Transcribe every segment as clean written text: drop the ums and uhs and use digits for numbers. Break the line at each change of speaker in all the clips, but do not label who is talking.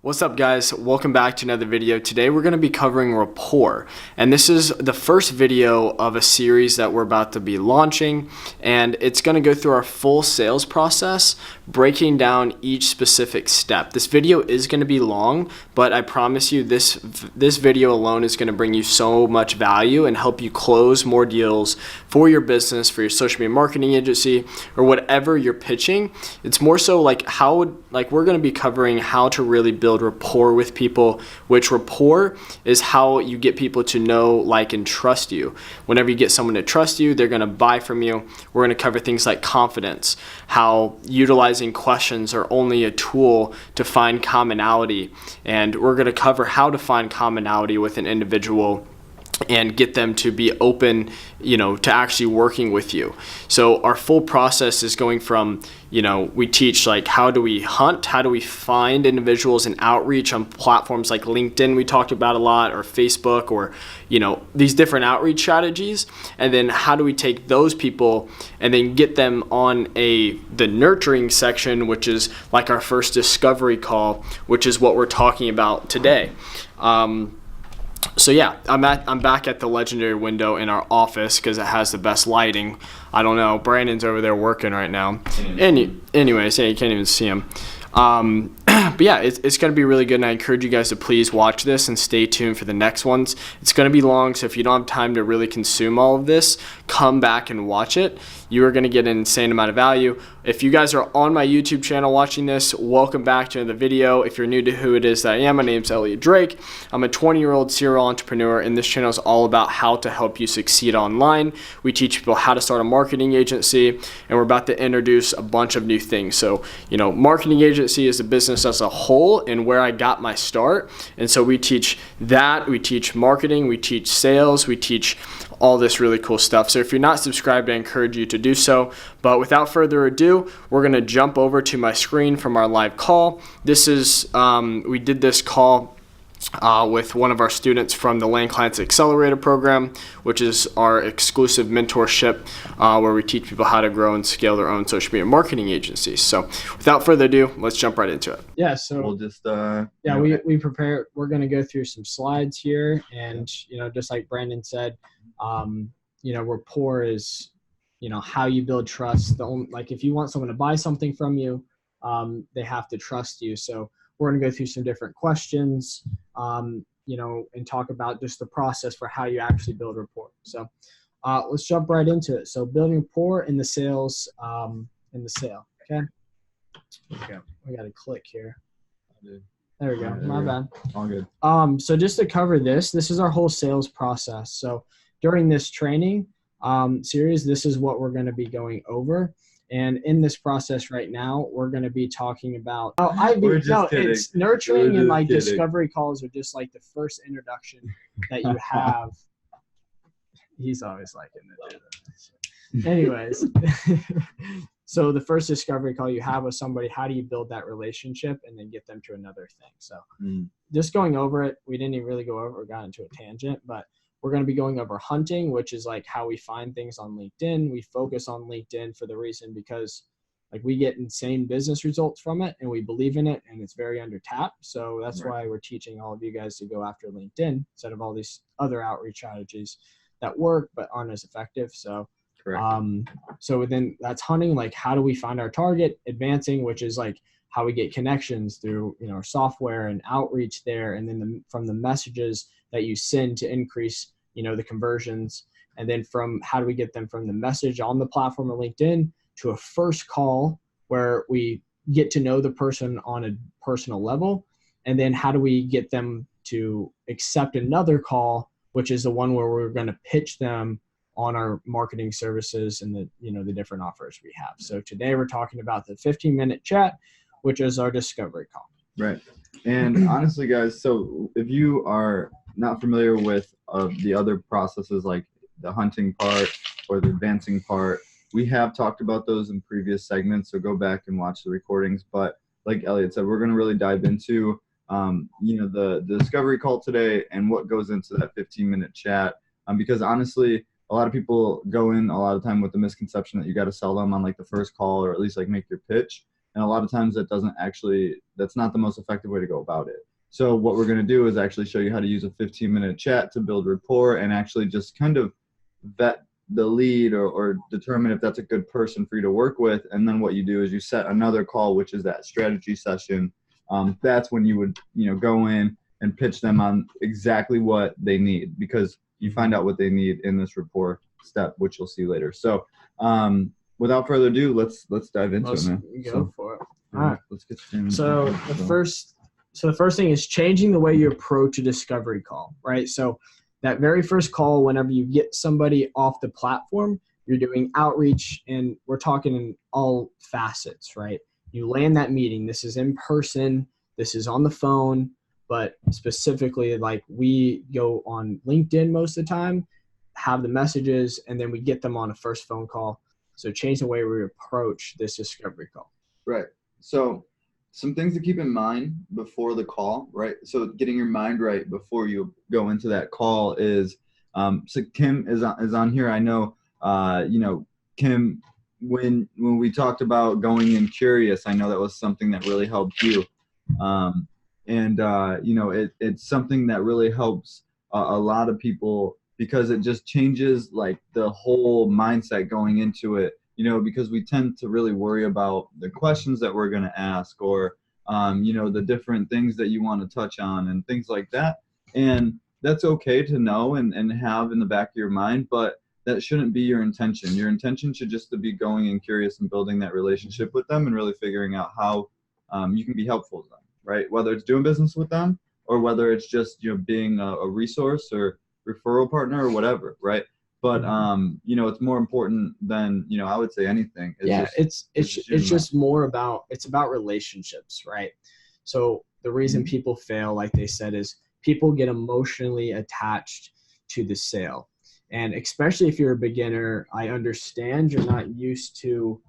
What's up, guys? Welcome back to another video. Today we're going to be covering Rapport, and this is the first video of a series that we're about to be launching, and it's going to go through our full sales process, breaking down each specific step. This video is going to be long, but I promise you this video alone is going to bring you so much value and help you close more deals for your business, for your social media marketing agency, or whatever you're pitching. It's more so like we're going to be covering how to really build rapport with people, which rapport is how you get people to know, like, and trust you. Whenever you get someone to trust you, they're going to buy from you. We're going to cover things like confidence, how utilizing questions are only a tool to find commonality, and we're going to cover how to find commonality with an individual and get them to be open, to actually working with you. So our full process is going from, we teach like how do we hunt, how do we find individuals and outreach on platforms like LinkedIn we talked about a lot, or Facebook, or these different outreach strategies, and then how do we take those people and then get them on the nurturing section, which is like our first discovery call, which is what we're talking about today. So yeah, I'm back at the legendary window in our office because it has the best lighting. I don't know. Brandon's over there working right now. Anyways, yeah, you can't even see him. But yeah, it's going to be really good, and I encourage you guys to please watch this and stay tuned for the next ones. It's going to be long, so if you don't have time to really consume all of this, come back and watch it. You are going to get an insane amount of value. If you guys are on my YouTube channel watching this, welcome back to another video. If you're new to who it is that I am, my name's Elliot Drake. I'm a 20-year-old serial entrepreneur, and this channel is all about how to help you succeed online. We teach people how to start a marketing agency, and we're about to introduce a bunch of new things. So, marketing agency is a business as a whole and where I got my start. And so we teach that, we teach marketing, we teach sales, we teach all this really cool stuff. So if you're not subscribed, I encourage you to do so. But without further ado, we're going to jump over to my screen from our live call. This is, we did this call with one of our students from the Land Clients Accelerator program, which is our exclusive mentorship where we teach people how to grow and scale their own social media marketing agencies. So without further ado, let's jump right into it.
Yeah, so
we'll just
we prepare. We're going to go through some slides here, and just like Brandon said, rapport is how you build trust. If you want someone to buy something from you, they have to trust you. So we're going to go through some different questions, and talk about just the process for how you actually build rapport. So let's jump right into it. So building rapport in the sales, in the sale. Okay. We got to click here. There we go. My bad.
All good.
So just to cover this is our whole sales process. So during this training series, this is what we're going to be going over. And in this process right now, we're going to be talking about it's nurturing, and like kidding. Discovery calls are just like the first introduction that you have. He's always liking to do that. Anyways, so the first discovery call you have with somebody, how do you build that relationship and then get them to another thing? So just going over it, we didn't even really go over it, got into a tangent, but we're going to be going over hunting, which is like how we find things on LinkedIn. We focus on LinkedIn for the reason because we get insane business results from it, and we believe in it, and it's very under tapped. So that's why we're teaching all of you guys to go after LinkedIn instead of all these other outreach strategies that work but aren't as effective. So so then that's hunting, like how do we find our target? Advancing, which is like how we get connections through our software and outreach there, and then from the messages that you send to increase the conversions, and then from how do we get them from the message on the platform of LinkedIn to a first call where we get to know the person on a personal level, and then how do we get them to accept another call, which is the one where we're going to pitch them on our marketing services and the different offers we have. So today we're talking about the 15-minute chat, which is our discovery call.
Right. And honestly, guys, so if you are not familiar with the other processes like the hunting part or the advancing part, we have talked about those in previous segments, so go back and watch the recordings. But like Elliot said, we're going to really dive into the discovery call today and what goes into that 15-minute chat, because honestly, a lot of people go in a lot of time with the misconception that you got to sell them on like the first call, or at least like make your pitch. And a lot of times that's not the most effective way to go about it. So what we're going to do is actually show you how to use a 15-minute chat to build rapport and actually just kind of vet the lead or determine if that's a good person for you to work with. And then what you do is you set another call, which is that strategy session. That's when you would, go in and pitch them on exactly what they need, because you find out what they need in this rapport step, which you'll see later. So without further ado, let's dive into it, man.
Go for it. All right.
Let's get started.
So the first thing is changing the way you approach a discovery call, right? So that very first call, whenever you get somebody off the platform, you're doing outreach, and we're talking in all facets, right? You land that meeting. This is in person. This is on the phone, but specifically, like, we go on LinkedIn most of the time, have the messages, and then we get them on a first phone call. So change the way we approach this discovery call.
Right. So some things to keep in mind before the call, right? So getting your mind right before you go into that call is, so Kim is on here. I know, Kim, when we talked about going in curious, I know that was something that really helped you. It's something that really helps a lot of people, because it just changes like the whole mindset going into it. Because we tend to really worry about the questions that we're going to ask, or, the different things that you want to touch on and things like that. And that's okay to know and have in the back of your mind, but that shouldn't be your intention. Your intention should just to be going in curious and building that relationship with them and really figuring out how you can be helpful to them, right? Whether it's doing business with them or whether it's just, being a resource or referral partner or whatever, right? But it's more important than I would say anything.
It's just more about, it's about relationships, right? So the reason people fail, like they said, is people get emotionally attached to the sale, and especially if you're a beginner, I understand you're not used to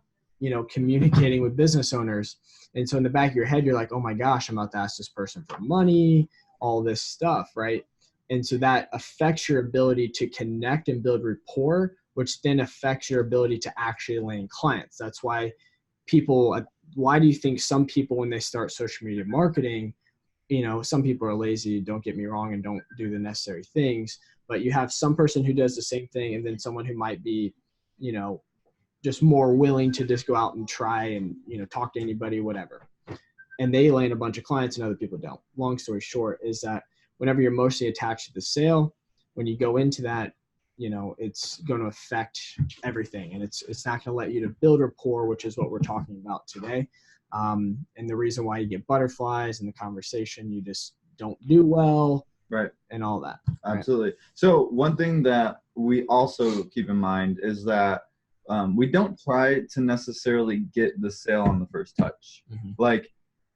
communicating with business owners, and so in the back of your head you're like, oh my gosh, I'm about to ask this person for money, all this stuff, right? And so that affects your ability to connect and build rapport, which then affects your ability to actually land clients. That's why why do you think some people, when they start social media marketing, some people are lazy, don't get me wrong, and don't do the necessary things, but you have some person who does the same thing, and then someone who might be, just more willing to just go out and try and, talk to anybody, whatever. And they land a bunch of clients and other people don't. Long story short is that whenever you're emotionally attached to the sale, when you go into that, it's going to affect everything, and it's not going to let you to build rapport, which is what we're talking about today. And the reason why you get butterflies in the conversation, you just don't do well,
right?
And all that.
Absolutely. Right? So one thing that we also keep in mind is that we don't try to necessarily get the sale on the first touch. Mm-hmm.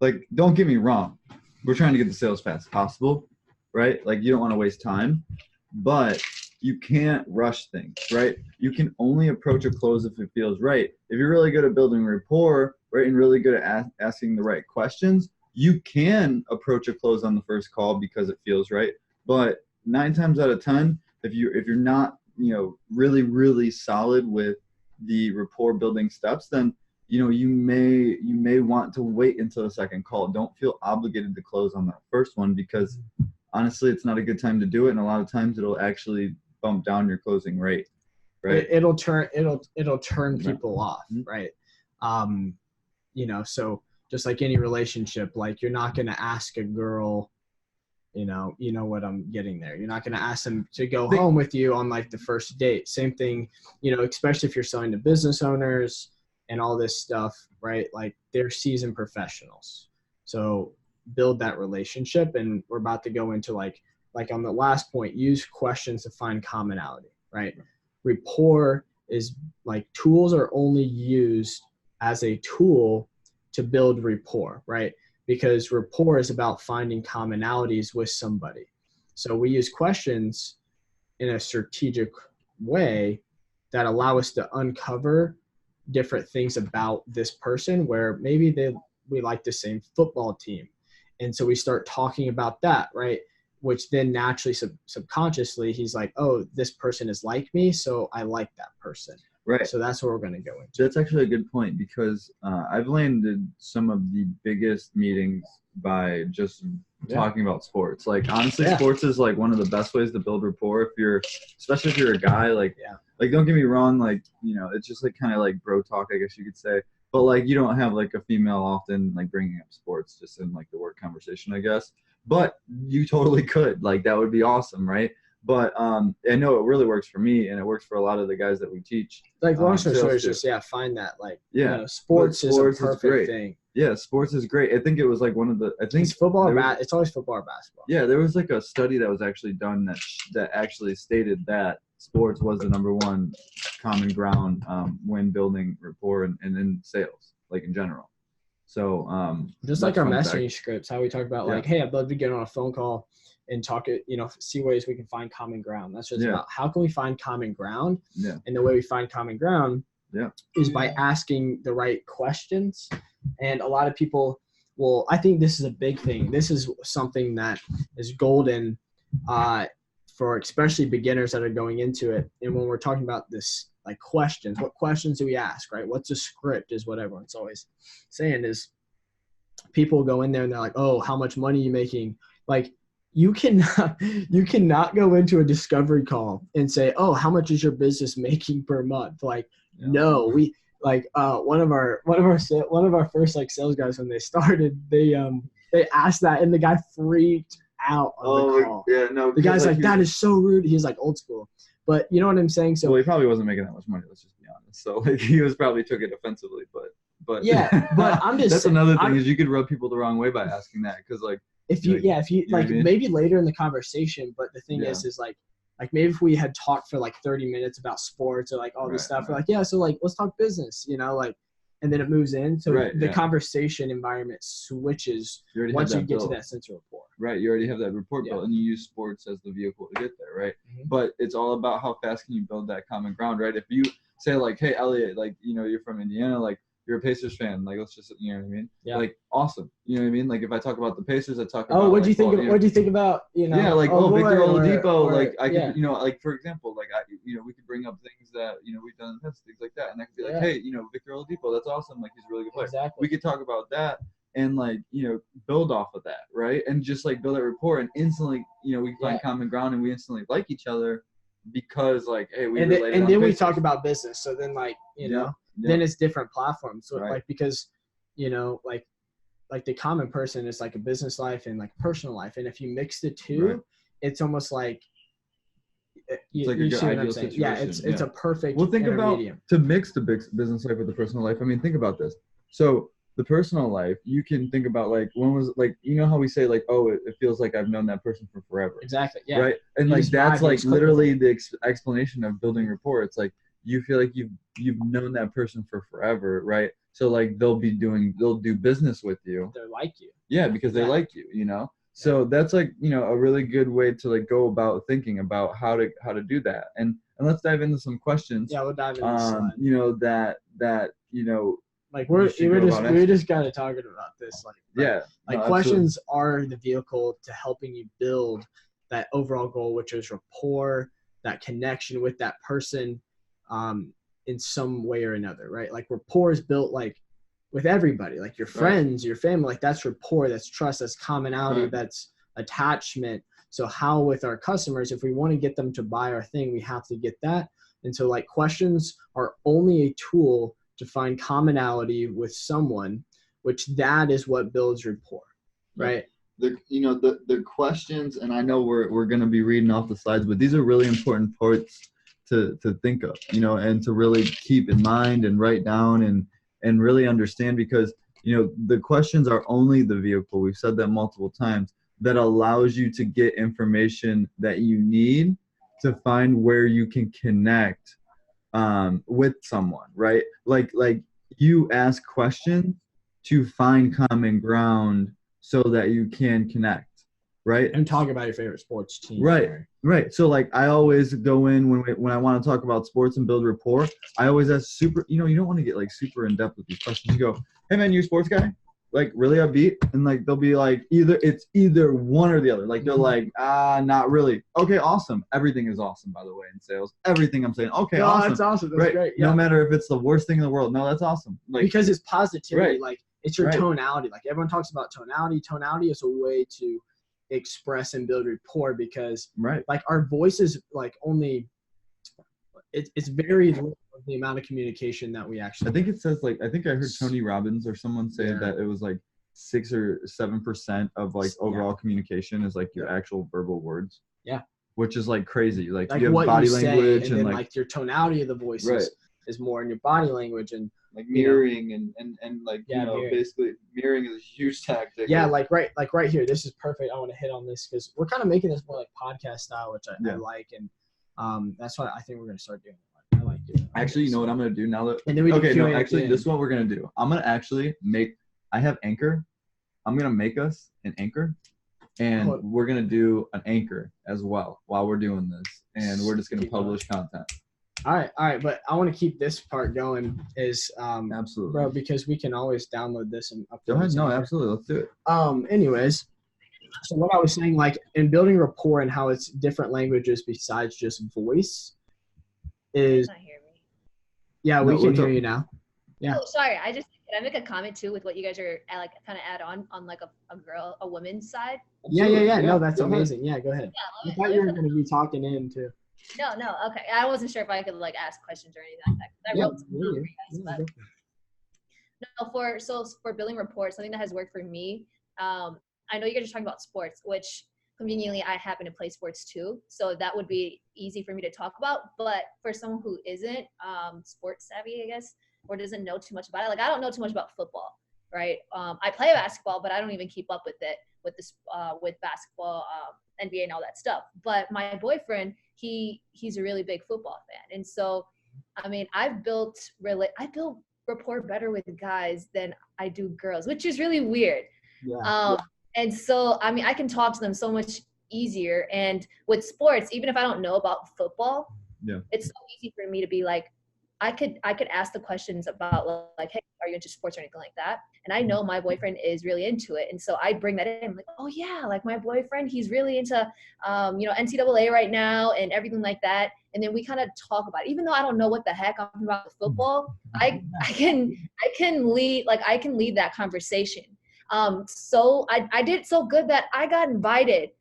Like, don't get me wrong. We're trying to get the sale as fast as possible, right? Like, you don't want to waste time, but you can't rush things, right? You can only approach a close if it feels right. If you're really good at building rapport, right, and really good at asking the right questions, you can approach a close on the first call because it feels right. But 9 times out of 10, if you're not, really, really solid with the rapport building steps, then you may want to wait until the second call. Don't feel obligated to close on that first one, because honestly, it's not a good time to do it, and a lot of times it'll actually bump down your closing rate, right?
It'll turn people off, right? So just like any relationship, like, you're not going to ask a girl, you know what I'm getting there. You're not going to ask them to go home with you on like the first date. Same thing, especially if you're selling to business owners and all this stuff, right? Like, they're seasoned professionals. So build that relationship, and we're about to go into like on the last point, use questions to find commonality, right? Rapport is like, tools are only used as a tool to build rapport, right? Because rapport is about finding commonalities with somebody. So we use questions in a strategic way that allow us to uncover different things about this person, where maybe we like the same football team. And so we start talking about that, right? Which then naturally, subconsciously, he's like, oh, this person is like me, so I like that person.
Right.
So that's what we're going to go into.
That's actually a good point because I've landed some of the biggest meetings by just talking about sports. Like honestly, sports is like one of the best ways to build rapport. Especially if you're a guy, like don't get me wrong, like it's just like kind of like bro talk, I guess you could say. But like you don't have like a female often like bringing up sports just in like the work conversation, I guess. But you totally could. Like that would be awesome, right? But I know it really works for me, and it works for a lot of the guys that we teach.
Like long story short, is just find that like sports is a perfect thing.
Yeah, sports is great. I think it was like one of the
it's football or it's always football or basketball.
Yeah, there was like a study that was actually done that actually stated that sports was the number one common ground when building rapport and in sales, like in general. So
just like our messaging scripts, how we talk about like, hey, I'd love to get on a phone call and talk it, see ways we can find common ground. That's just about how can we find common ground.
Yeah.
And the way we find common ground is by asking the right questions. And a lot of people I think this is a big thing. This is something that is golden for especially beginners that are going into it. And when we're talking about this, like questions, what questions do we ask, right? What's a script is what everyone's always saying is people go in there and they're like, oh, how much money are you making? Like, you cannot go into a discovery call and say, oh, how much is your business making per month? Like, no, we like one of our first like sales guys when they started, they asked that and the guy freaked out on the call.
Yeah, no.
The guy's like that is so rude. He's like old school, but you know what I'm saying. So
he probably wasn't making that much money. Let's just be honest. So like he probably took it offensively, but
yeah, but I'm just
that's another thing is you could rub people the wrong way by asking that because like.
If you like maybe later in the conversation, but the thing is like maybe if we had talked for like 30 minutes about sports or like all this stuff, we're like, so like let's talk business, like, and then it moves in. So the conversation environment switches once you get to that sense of rapport.
Right. You already have that rapport built and you use sports as the vehicle to get there. Right.
Mm-hmm.
But it's all about how fast can you build that common ground, right? If you say like, hey, Elliot, like, you're from Indiana, like, you're a Pacers fan, like let's just, you know what I mean?
Yeah.
Like awesome, you know what I mean? Like if I talk about the Pacers, I talk about.
Oh, what do you think? What do you think about
Yeah, like Victor Oladipo, like I could, like for example, like we could bring up things that we've done in the past, things like that, and I could be like, hey, Victor Oladipo, that's awesome, like he's a really good player.
Exactly.
We could talk about that and like build off of that, right? And just like build that rapport, and instantly we find common ground, and we instantly like each other because like hey we related
and then we
Pacers.
Talk about business, so then like then it's different platforms. So like because like the common person is like a business life and like personal life, and if you mix the two, it's almost like
it's like a good ideal situation.
Yeah, it's a perfect.
Well, think about to mix the business life with the personal life. I mean, think about this. So the personal life, you can think about like when was like how we say like it feels like I've known that person for forever.
Exactly. Yeah.
Right. And like that's like literally the explanation of building rapport. It's like you feel like you've known that person for forever, right? So like they'll do business with you.
They're like you.
Yeah, because they like you, So that's like a really good way to like go about thinking about how to do that. And let's dive into some questions.
Yeah, we'll dive into some.
That
like we just got to talking about this questions are the vehicle to helping you build that overall goal, which is rapport, that connection with that person in some way or another, right? Like rapport is built like with everybody, like your friends, your family, like that's rapport, that's trust, that's commonality, that's attachment. So how with our customers, if we want to get them to buy our thing, we have to get that. And so like questions are only a tool to find commonality with someone, which that is what builds rapport, right?
The questions, and I know we're going to be reading off the slides, but these are really important parts to think of, and to really keep in mind and write down and really understand, because the questions are only the vehicle, we've said that multiple times, that allows you to get information that you need to find where you can connect with someone, right? Like you ask questions to find common ground so that you can connect, right?
And talk about your favorite sports team.
Right. So like I always go in when I want to talk about sports and build rapport, I always ask you don't want to get like super in depth with these questions. You go, hey man, you a sports guy? like really upbeat, and like they'll be like it's either one or the other. Like they're like, not really. Okay, awesome. Everything is awesome, by the way, in sales. Everything I'm saying, okay,
No,
awesome.
that's awesome. That's
right.
great. Yeah.
No matter if it's the worst thing in the world. No, that's awesome. Like
Because it's positivity.
Right.
Like it's your
Right.
tonality. Like everyone talks about tonality. Tonality is a way to express and build rapport because
right.
like our voices like only it's very little of the amount of communication that we actually
I think it says like I think I heard Tony Robbins or someone say
Yeah.
that it was like 6 or 7% of like overall communication is like your actual verbal words.
Yeah.
Which is like crazy. Like you have
what
body
you say,
language
and then
like
like your tonality of the voice
Right.
is more in your body language and
like mirroring and like
Yeah, mirroring.
basically mirroring is a huge tactic.
yeah, like right here. This is perfect. I want to hit on this because we're kind of making this more like podcast style, which I like, and that's what I think we're gonna start doing. I like doing it.
Actually, you know what I'm gonna do now that
And then we do
okay, no,
Q&A at
actually
the
this is
end.
what we're gonna do. I'm gonna actually I have Anchor. I'm gonna make us an Anchor, and we're gonna do an Anchor as well while we're doing this, and we're just gonna publish content.
All right, but I want to keep this part going. Is
Absolutely,
bro, because we can always download this and upload.
Go ahead.
it
No,
somewhere.
absolutely. Let's do it.
Anyways, so what I was saying, like in building rapport and how it's different languages besides just voice, is
Not hear me.
yeah, we can hear you now. Yeah.
Oh, sorry. Can I make a comment too with what you guys are like kind of add on like a woman's side?
Yeah. No, that's
Go ahead.
amazing. Yeah, go ahead. I thought you were going to be talking in too.
No. Okay. I wasn't sure if I could like ask questions or anything like that. 'Cause I wrote some down for you guys, but no, for building reports, something that has worked for me. I know you guys are talking about sports, which conveniently I happen to play sports too, so that would be easy for me to talk about. But for someone who isn't sports savvy, I guess, or doesn't know too much about it, like I don't know too much about football, right? I play basketball, but I don't even keep up with it with basketball, NBA and all that stuff. But my boyfriend, he's a really big football fan, and so I mean, I built rapport better with guys than I do girls, which is really weird.
Yeah.
And so, I mean, I can talk to them so much easier. And with sports, even if I don't know about football, it's so easy for me to be like, I could ask the questions about like, hey, are you into sports or anything like that? And I know my boyfriend is really into it. And so I bring that in. I'm like, oh yeah, like my boyfriend, he's really into, NCAA right now and everything like that. And then we kind of talk about it. Even though I don't know what the heck I'm talking about with football, I can lead that conversation. So I did so good that I got invited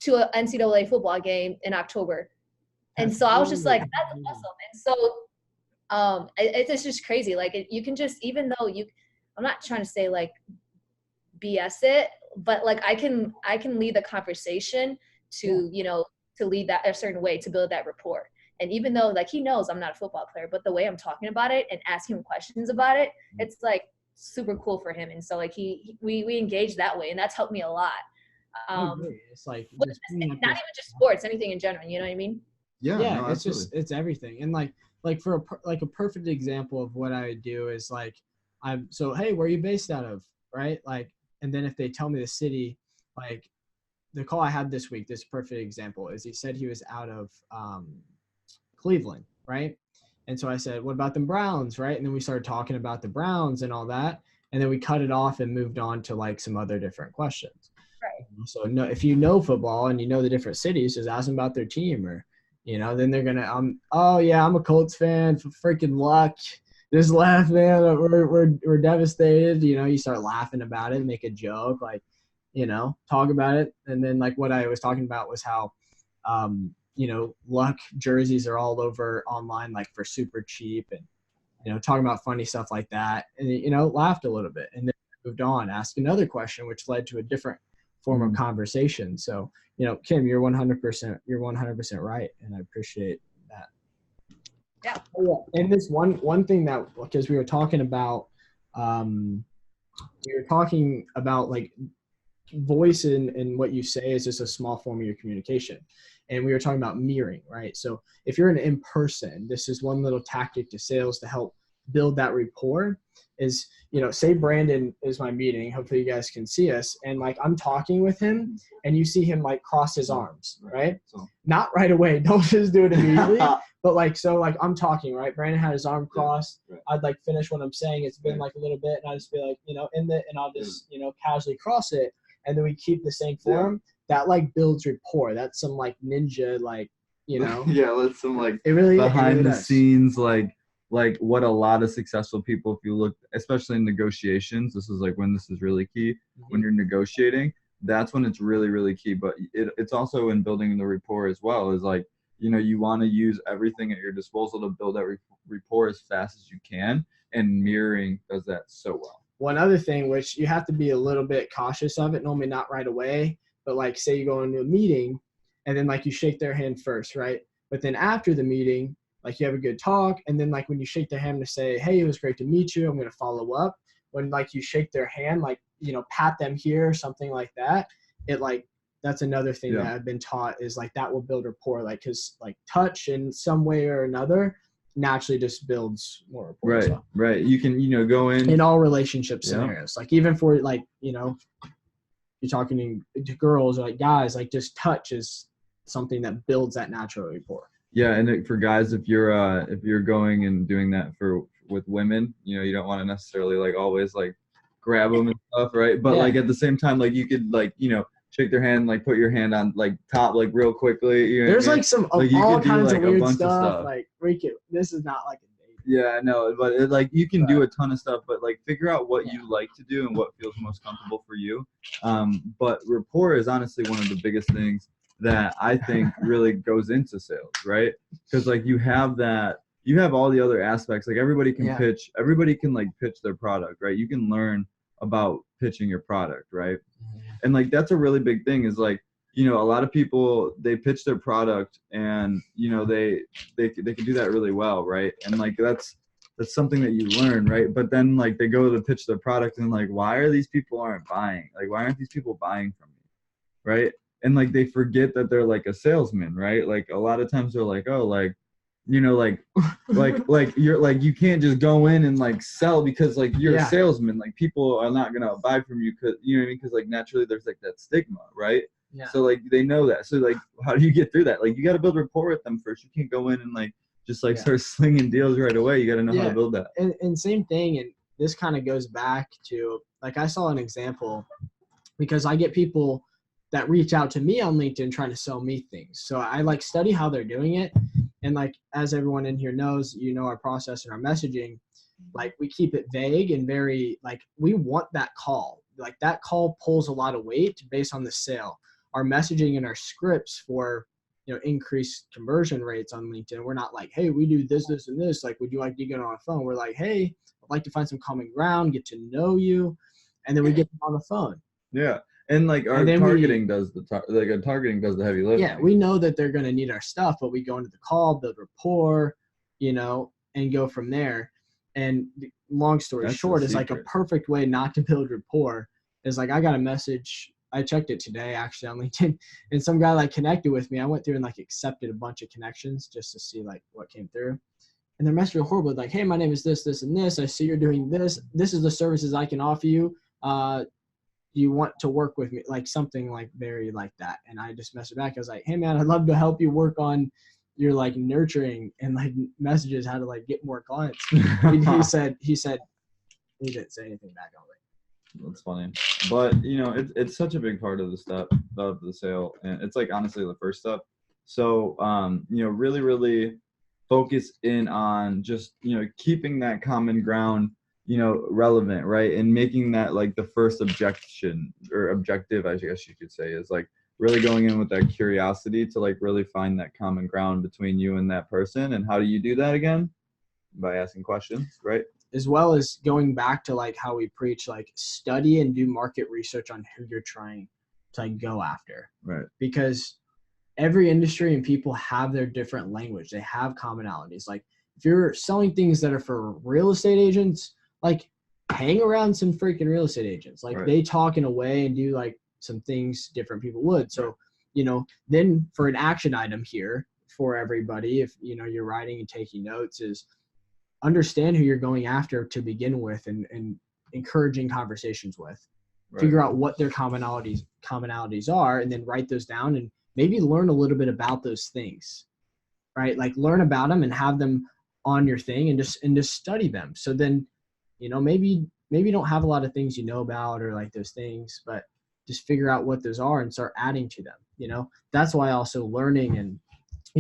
to an NCAA football game in October. And so I was just like, that's awesome. And so it's just crazy. Like you can just, even though I'm not trying to say like BS it, but like I can lead the conversation to, to lead that a certain way to build that rapport. And even though like he knows I'm not a football player, but the way I'm talking about it and asking him questions about it, it's like super cool for him. And so like we engage that way, and that's helped me a lot.
It's like
not even just sports, anything in general, you know what I mean?
Yeah,
no,
it's just it's everything. And like for a perfect example of what I would do is like hey, where are you based out of, right? Like, and then if they tell me the city, like the call I had this week, this perfect example is he said he was out of Cleveland, right? And so I said, what about the Browns, right? And then we started talking about the Browns and all that, and then we cut it off and moved on to like some other different questions.
Right.
So no, if you know football and you know the different cities, just ask them about their team, or then they're gonna oh yeah, I'm a Colts fan for freaking luck. Just laugh, man. We're devastated. You start laughing about it, make a joke, like, talk about it. And then like what I was talking about was how, luck jerseys are all over online, like for super cheap, and, talking about funny stuff like that. And, laughed a little bit and then moved on, asked another question, which led to a different form of conversation. So, Kim, you're 100% right. And I appreciate that.
Yeah.
And this one thing that, because we were talking about like voice and what you say is just a small form of your communication. And we were talking about mirroring, right? So if you're in person, this is one little tactic to sales to help build that rapport is, say Brandon is my meeting. Hopefully you guys can see us. And like, I'm talking with him and you see him like cross his arms, right? So, not right away. Don't just do it immediately. But like, so like I'm talking, right? Brandon had his arm crossed. Right. I'd like finish what I'm saying. It's been like a little bit and I just be like, and I'll just, casually cross it. And then we keep the same form. That like builds rapport. That's some like ninja, like,
Yeah, that's some like
it really
behind the
does.
scenes, like what a lot of successful people, if you look, especially in negotiations, this is like when this is really key. When you're negotiating, that's when it's really, really key. But it's also in building the rapport as well, is like, you want to use everything at your disposal to build that rapport as fast as you can. And mirroring does that so well.
One other thing, which you have to be a little bit cautious of it, normally not right away, but like say you go into a meeting and then like you shake their hand first, right? But then after the meeting, like you have a good talk. And then like when you shake their hand to say, hey, it was great to meet you, I'm going to follow up. When like you shake their hand, like, pat them here or something like that. It like, that's another thing that I've been taught is like that will build rapport. Like, cause like touch in some way or another naturally just builds more rapport.
Right.
So,
right. You can, go in
all relationship scenarios, like even for like, you're talking to girls or like guys, like just touch is something that builds that natural rapport.
Yeah, and for guys, if you're going and doing that with women, you don't want to necessarily like always like grab them and stuff, right? But like at the same time, like you could like shake their hand, like put your hand on like top like real quickly.
There's like some like all kinds of weird stuff.
Like
this is not like a date.
Yeah, no, but like you can do a ton of stuff, but like figure out what you like to do and what feels most comfortable for you. But rapport is honestly one of the biggest things that I think really goes into sales, right? Because like you have all the other aspects. Like everybody can pitch, everybody can like pitch their product, right? You can learn about pitching your product, right? And like that's a really big thing is like, a lot of people, they pitch their product and they can do that really well, right? And like that's something that you learn, right? But then like they go to pitch their product and like, why are these people aren't buying? Like why aren't these people buying from me, right? And like they forget that they're like a salesman, right? Like a lot of times they're like, oh, like, like you're like you can't just go in and like sell because like you're a salesman. Like people are not gonna buy from you because because like naturally there's like that stigma, right? Yeah. So like they know that. So like how do you get through that? Like you got to build rapport with them first. You can't go in and like just like start slinging deals right away. You got to know how to build that.
And same thing. And this kind of goes back to like I saw an example because I get people that reach out to me on LinkedIn trying to sell me things. So I like study how they're doing it. And like, as everyone in here knows, our process and our messaging, like we keep it vague and very like, we want that call. Like that call pulls a lot of weight based on the sale. Our messaging and our scripts for, increased conversion rates on LinkedIn. We're not like, hey, we do this, this, and this. Like, would you like to get on a phone? We're like, hey, I'd like to find some common ground, get to know you. And then we get them on the phone.
Yeah. And like our targeting does the heavy lifting.
Yeah, we know that they're going to need our stuff, but we go into the call, build rapport, and go from there. And long story short is like a perfect way not to build rapport is like I got a message. I checked it today actually on LinkedIn, and some guy like connected with me. I went through and like accepted a bunch of connections just to see like what came through. And their message was horrible. Like, hey, my name is this, this, and this. I see you're doing this. This is the services I can offer you. You want to work with me, like something like very like that. And I just messaged back. I was like, hey man, I'd love to help you work on your like nurturing and like messages, how to like get more clients. he said, he didn't say anything back on it.
That's funny. But it's such a big part of the step of the sale. And it's like honestly the first step. So, really, really focus in on just, keeping that common ground relevant, right? And making that like the first objection or objective, I guess you could say, is like really going in with that curiosity to like really find that common ground between you and that person. And how do you do that again? By asking questions, right?
As well as going back to like how we preach, like study and do market research on who you're trying to like go after.
Right.
Because every industry and people have their different language. They have commonalities. Like if you're selling things that are for real estate agents, like hang around some freaking real estate agents. Like they talk in a way and do like some things different people would. So, then for an action item here for everybody, if, you're writing and taking notes is understand who you're going after to begin with, and encouraging conversations with.
Right.
Figure out what their commonalities are, and then write those down, and maybe learn a little bit about those things, right? Like learn about them and have them on your thing, and just study them. So then, maybe you don't have a lot of things about, or like those things, but just figure out what those are and start adding to them. That's why also learning, and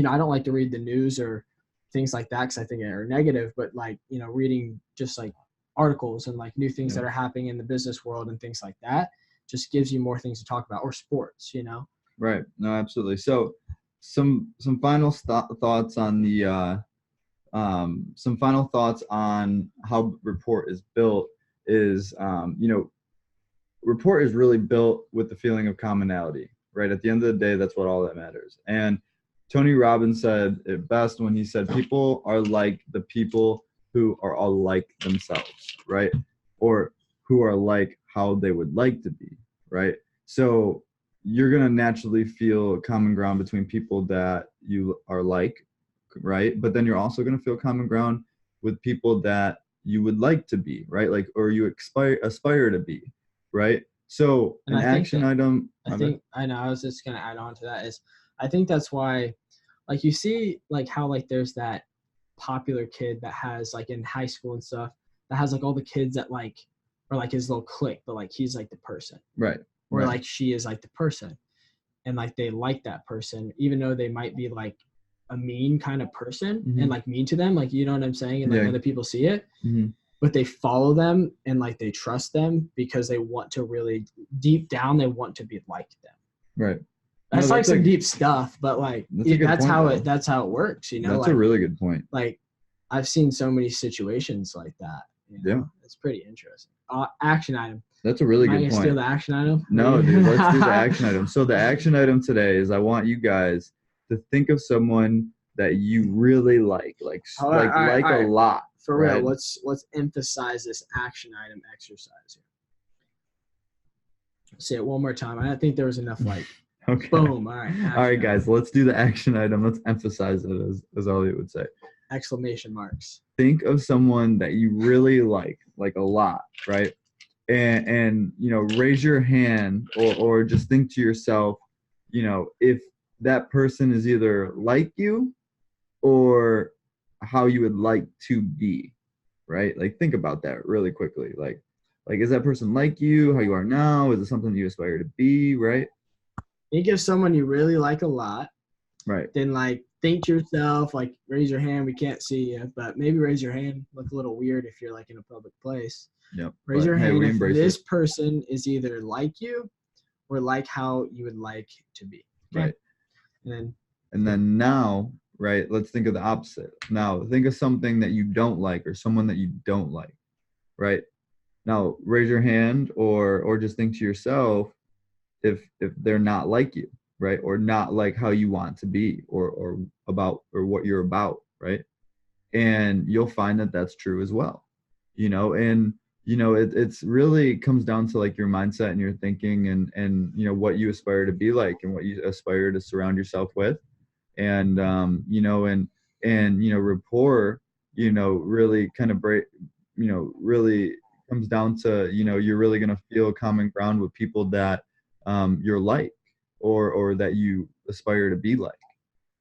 I don't like to read the news or things like that because I think they're negative, but like reading just like articles and like new things that are happening in the business world and things like that just gives you more things to talk about, or sports.
Right. No, absolutely. So some final thoughts on the some final thoughts on how Rapport is built is Rapport is really built with the feeling of commonality, right? At the end of the day, that's what all that matters. And Tony Robbins said it best when he said, people are like the people who are all like themselves, right? Or who are like how they would like to be, right? So you're going to naturally feel common ground between people that you are like, right? But then you're also going to feel common ground with people that you would like to be, right? Like, or you aspire to be, right? So
And
an action item.
I was just going to add on to that is, I think that's why, like, you see like how like there's that popular kid that has like in high school and stuff that has like all the kids that like are like his little clique, but like he's like the person,
right?
Or
right.
like she is like the person, and like they like that person even though they might be like a mean kind of person, and like mean to them, like, you know what I'm saying, and like other people see it, but they follow them and like they trust them because they want to really deep down, they want to be like them,
right?
That's like some deep stuff, but like that's how it works,
That's
like,
a really good point.
Like I've seen so many situations like that.
Yeah,
it's pretty interesting. Action item.
That's a really good point.
Steal the action item?
No, dude, let's do the action item. So the action item today is I want you guys to think of someone that you really like a lot.
For real, let's emphasize this action item exercise here. Say it one more time. I don't think there was enough like.
Okay.
Boom. All right.
All right, guys. Let's do the action item. Let's emphasize it, as Elliot would say.
Exclamation marks.
Think of someone that you really like a lot, right? And raise your hand, or just think to yourself, if that person is either like you or how you would like to be, right? Like, think about that really quickly. Like is that person like you, how you are now? Is it something you aspire to be, right?
Think of someone you really like a lot.
Right.
Then like think to yourself, like raise your hand. We can't see you, but maybe raise your hand. Look a little weird if you're like in a public place.
Yep.
Raise your hand if this person is either like you or like how you would like to be. Okay?
Right.
And
then now, right, let's think of the opposite. Now think of something that you don't like, or someone that you don't like, right? Now raise your hand, or just think to yourself if they're not like you, right? Or not like how you want to be, or what you're about, right? And you'll find that that's true as well, and it's really comes down to like your mindset and your thinking, and what you aspire to be like, and what you aspire to surround yourself with. And rapport, really kind of really comes down to, you're really going to feel common ground with people that you're like, or that you aspire to be like,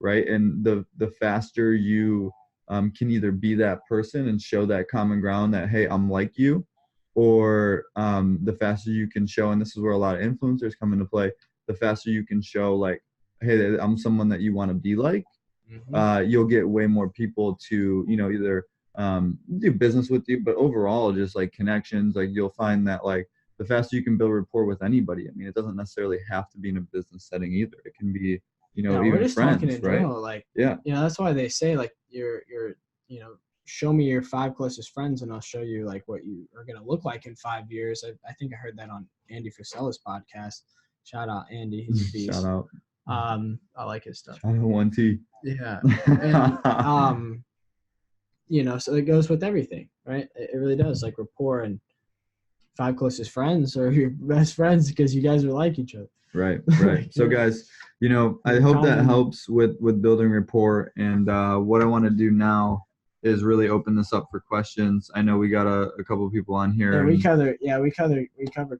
right? And the faster you can either be that person and show that common ground that, hey, I'm like you, or the faster you can show, and this is where a lot of influencers come into play, the faster you can show like, hey, I'm someone that you want to be like, you'll get way more people to, either do business with you, but overall just like connections. Like, you'll find that like the faster you can build rapport with anybody, I mean, it doesn't necessarily have to be in a business setting either. It can be, even friends, right?
General, like, that's why they say like you're show me your 5 closest friends and I'll show you like what you are going to look like in 5 years. I think I heard that on Andy Frisella's podcast. Shout out Andy. He's a beast.
Shout out.
I like his stuff.
Shout out 1T.
Yeah. And, so it goes with everything, right? It really does. Like rapport, and 5 closest friends are your best friends because you guys are like each other.
Right. So guys, I hope that helps with building rapport. And what I want to do now is really open this up for questions. I know we got a couple of people on here.
We covered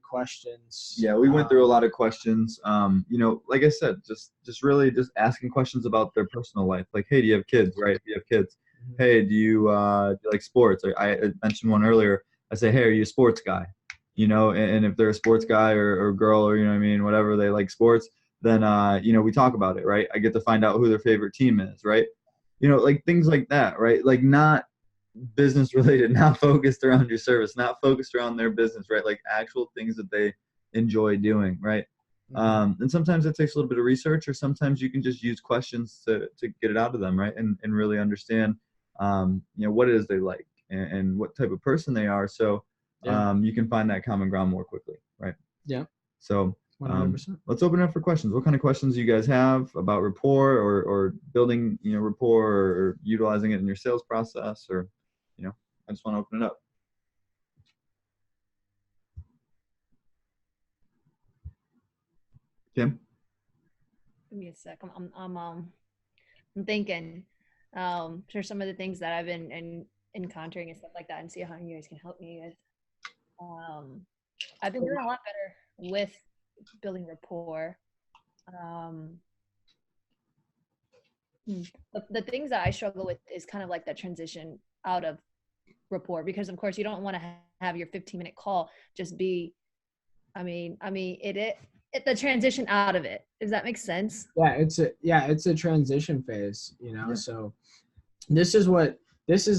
questions.
Yeah, we went through a lot of questions. Like I said, just really just asking questions about their personal life. Like, hey, do you have kids? Right? If you have kids, hey, do you like sports? I mentioned one earlier. I say, hey, are you a sports guy? And if they're a sports guy or girl, or whatever, they like sports, then we talk about it, right? I get to find out who their favorite team is, right? Like things like that, right? Like not business related, not focused around your service, not focused around their business, right? Like actual things that they enjoy doing, right? And sometimes it takes a little bit of research, or sometimes you can just use questions to get it out of them, right? And really understand, what it is they like and what type of person they are. So you can find that common ground more quickly, right?
Yeah.
So
100%.
Let's open it up for questions. What kind of questions do you guys have about rapport or building, rapport or utilizing it in your sales process, or, I just want to open it up. Kim?
Give me a sec. I'm thinking for some of the things that I've been encountering and stuff like that, and see how you guys can help me with. I've been doing a lot better with building rapport. The things that I struggle with is kind of like that transition out of rapport, because of course you don't want to have your 15-minute call just be, the transition out of it. Does that make sense?
Yeah, it's a transition phase,
Yeah.
So this is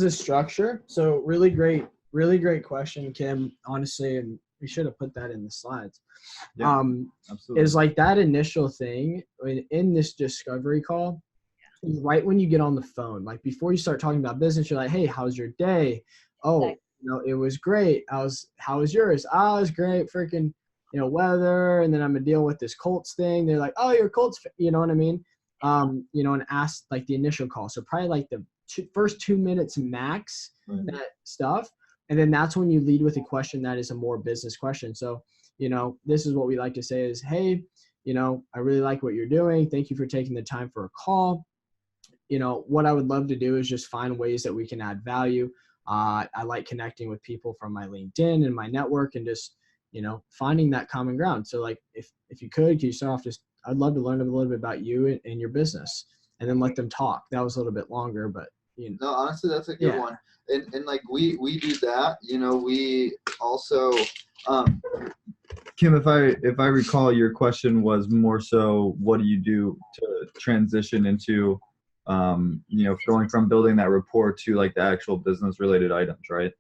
a structure. So really great question, Kim, honestly, and we should have put that in the slides.
Yeah, absolutely.
Is like that initial thing in this discovery call, right when you get on the phone, like before you start talking about business, you're like, hey, how's your day? Oh, it was great. How was yours? Oh, it was great. Freaking, weather. And then I'm gonna deal with this Colts thing. They're like, oh, you're Colts, you know what I mean? And ask like the initial call. So probably like the first 2 minutes max,
Right.
that stuff. And then that's when you lead with a question that is a more business question. So, this is what we like to say is, hey, I really like what you're doing. Thank you for taking the time for a call. What I would love to do is just find ways that we can add value. I like connecting with people from my LinkedIn and my network, and just, finding that common ground. So like, if you could you start off I'd love to learn a little bit about you and your business, and then let them talk. That was a little bit longer, but
No, honestly, that's a good one. And like we do that, we also, Kim, if I recall, your question was more so, what do you do to transition into, going from building that rapport to like the actual business related items, right?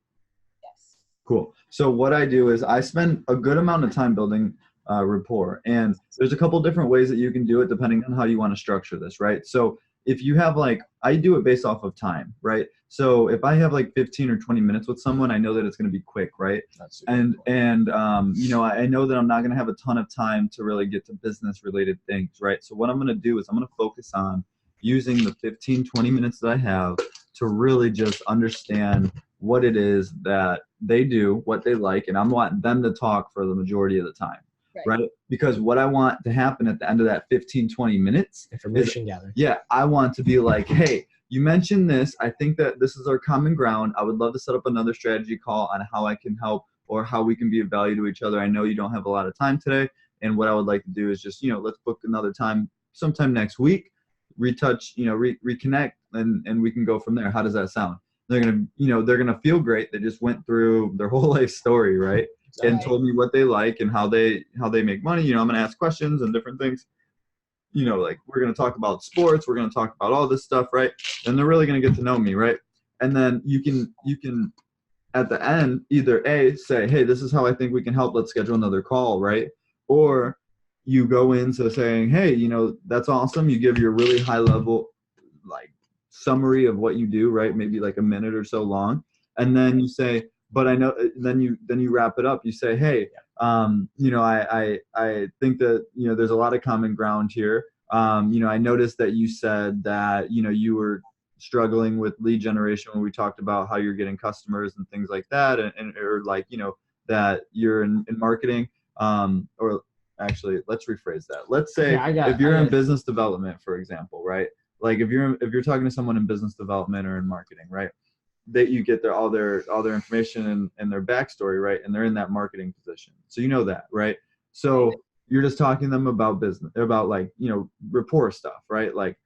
Yes.
Cool. So what I do is I spend a good amount of time building rapport, and there's a couple different ways that you can do it depending on how you want to structure this, right? So if you have I do it based off of time, right? So if I have 15 or 20 minutes with someone, I know that it's going to be quick, right? And I know that I'm not going to have a ton of time to really get to business related things, right? So what I'm going to do is I'm going to focus on using the 15, 20 minutes that I have to really just understand what it is that they do, what they like, and I'm wanting them to talk for the majority of the time. Right? Because what I want to happen at the end of that 15, 20 minutes
information gathering.
Yeah, I want to be like, hey, you mentioned this. I think that this is our common ground. I would love to set up another strategy call on how I can help, or how we can be of value to each other. I know you don't have a lot of time today, and what I would like to do is just, let's book another time sometime next week, retouch, reconnect, and we can go from there. How does that sound? They're gonna feel great. They just went through their whole life story, right? And told me what they like and how they make money. I'm going to ask questions and different things. Like we're going to talk about sports. We're going to talk about all this stuff, right? And they're really going to get to know me, right? And then you can at the end either A, say, hey, this is how I think we can help. Let's schedule another call, right? Or you go into saying, hey, that's awesome. You give your really high level summary of what you do, right? Maybe a minute or so long. And then you say, but I know, then you wrap it up. You say, hey, I think that, there's a lot of common ground here. I noticed that you said that, you were struggling with lead generation when we talked about how you're getting customers and things like that. Or that you're in marketing, or actually, let's rephrase that. Let's say if you're in business development, for example, right? If you're talking to someone in business development or in marketing, right? that you get all their information and their backstory, right? And they're in that marketing position. So you know that, right? So you're just talking to them about business, about like, rapport stuff, right? Like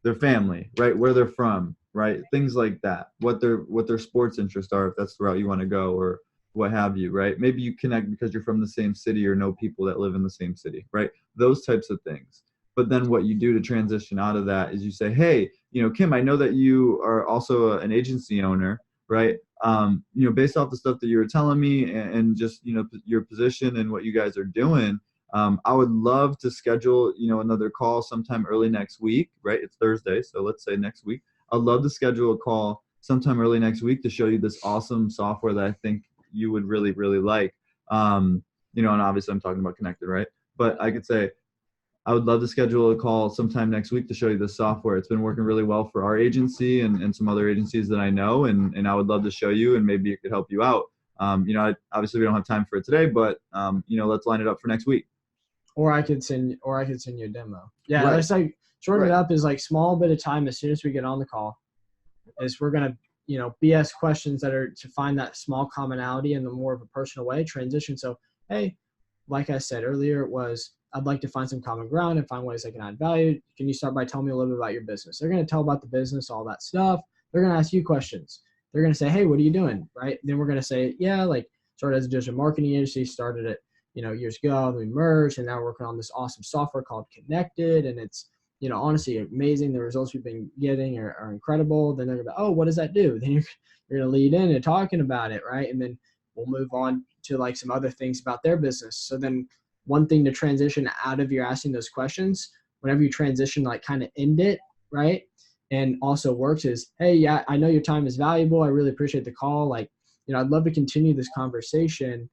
their family, right? Where they're from, right? Things like that. What their sports interests are, if that's the route you want to go, or what have you, right? Maybe you connect because you're from the same city or know people that live in the same city, right? Those types of things. But then what you do to transition out of that is you say, hey, Kim, I know that you are also an agency owner, right? Based off the stuff that you were telling me and just, your position and what you guys are doing, I would love to schedule, another call sometime early next week, right? It's Thursday, so let's say next week. I'd love to schedule a call sometime early next week to show you this awesome software that I think you would really, really like. And obviously I'm talking about Connected, right? But I could say, I would love to schedule a call sometime next week to show you this software. It's been working really well for our agency and some other agencies that I know, and I would love to show you, and maybe it could help you out. Obviously we don't have time for it today, but let's line it up for next week.
Or I could send you a demo. Yeah,
right.
Let's like shorten it up is like small bit of time as soon as we get on the call. Is we're gonna BS questions that are to find that small commonality in the more of a personal way transition. So hey, like I said earlier, I'd like to find some common ground and find ways I can add value. Can you start by telling me a little bit about your business? They're going to tell about the business, all that stuff. They're going to ask you questions. They're going to say, hey, what are you doing? Right. Then we're going to say, yeah, like started as a digital marketing agency, started it, years ago, we merged, and now we're working on this awesome software called Connected. And it's, honestly amazing. The results we've been getting are incredible. Then they're going to be, oh, what does that do? Then you're going to lead into talking about it. Right. And then we'll move on to like some other things about their business. So then one thing to transition out of your asking those questions, whenever you transition, like kind of end it, right? And also works is, hey, yeah, I know your time is valuable. I really appreciate the call. Like, I'd love to continue this conversation,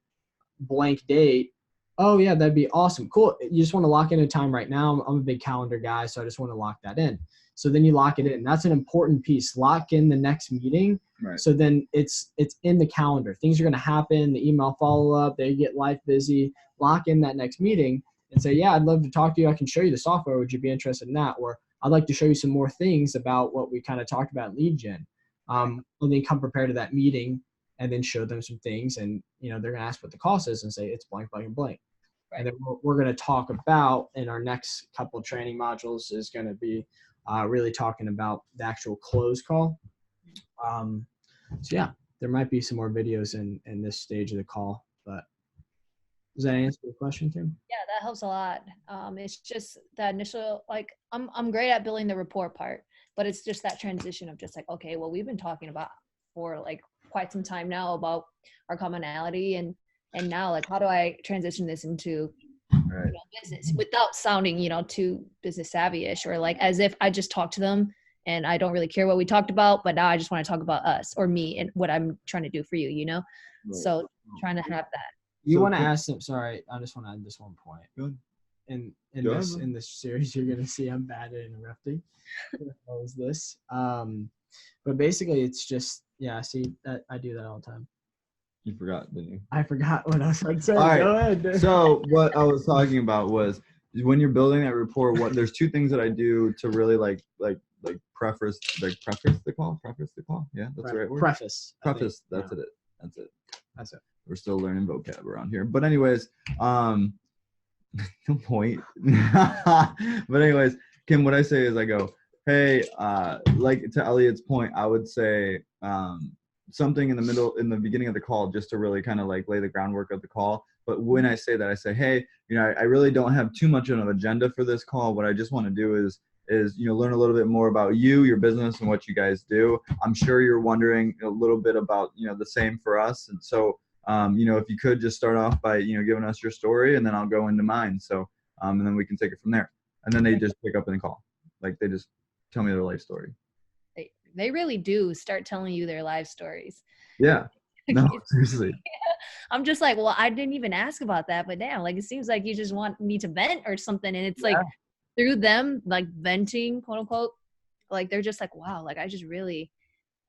blank date. Oh yeah, that'd be awesome. Cool. You just want to lock in a time right now. I'm a big calendar guy, so I just want to lock that in. So then you lock it in. That's an important piece. Lock in the next meeting.
Right.
So then it's in the calendar. Things are going to happen. The email follow up. They get life busy. Lock in that next meeting and say, yeah, I'd love to talk to you. I can show you the software. Would you be interested in that? Or I'd like to show you some more things about what we kind of talked about in lead gen. And then come prepared to that meeting and then show them some things. And, they're going to ask what the cost is and say it's blank, blank, and blank. Right. And then we're going to talk about in our next couple of training modules is going to be really talking about the actual close call. So yeah, there might be some more videos in this stage of the call, but does that answer your question, Kim?
Yeah, that helps a lot. It's just that initial, like, I'm great at building the rapport part, but it's just that transition of just like, okay, well, we've been talking about for like quite some time now about our commonality, and now like, how do I transition this into business without sounding, too business savvy-ish, or like as if I just talked to them and I don't really care what we talked about, but now I just want to talk about us or me and what I'm trying to do for you, Right. So trying to have that.
You want to ask them, sorry, I just want to add this one point.
Good.
In this series, you're going to see I'm bad at interrupting. What was this? But basically it's just, see, I do that all the time.
You forgot, didn't you?
I forgot what I was going to say.
All right.
Go ahead.
So what I was talking about was when you're building that rapport, there's two things that I do to really like preface the call. Yeah, that's the right word.
Preface.
That's it. We're still learning vocab around here. But anyways, no point. But anyways, Kim, what I say is I go, hey, like to Elliot's point, I would say something in the beginning of the call just to really kind of like lay the groundwork of the call. But when I say that, I say, hey, I really don't have too much of an agenda for this call. What I just want to do is learn a little bit more about you, your business, and what you guys do. I'm sure you're wondering a little bit about, the same for us. And so, if you could just start off by, giving us your story, and then I'll go into mine. So, and then we can take it from there. And then they just pick up in the call. Like they just tell me their life story.
They really do start telling you their life stories.
Yeah. No, seriously.
Yeah. I'm just like, well, I didn't even ask about that, but damn, like it seems like you just want me to vent or something. And it's like through them, like venting, quote unquote, like they're just like, wow, like I just really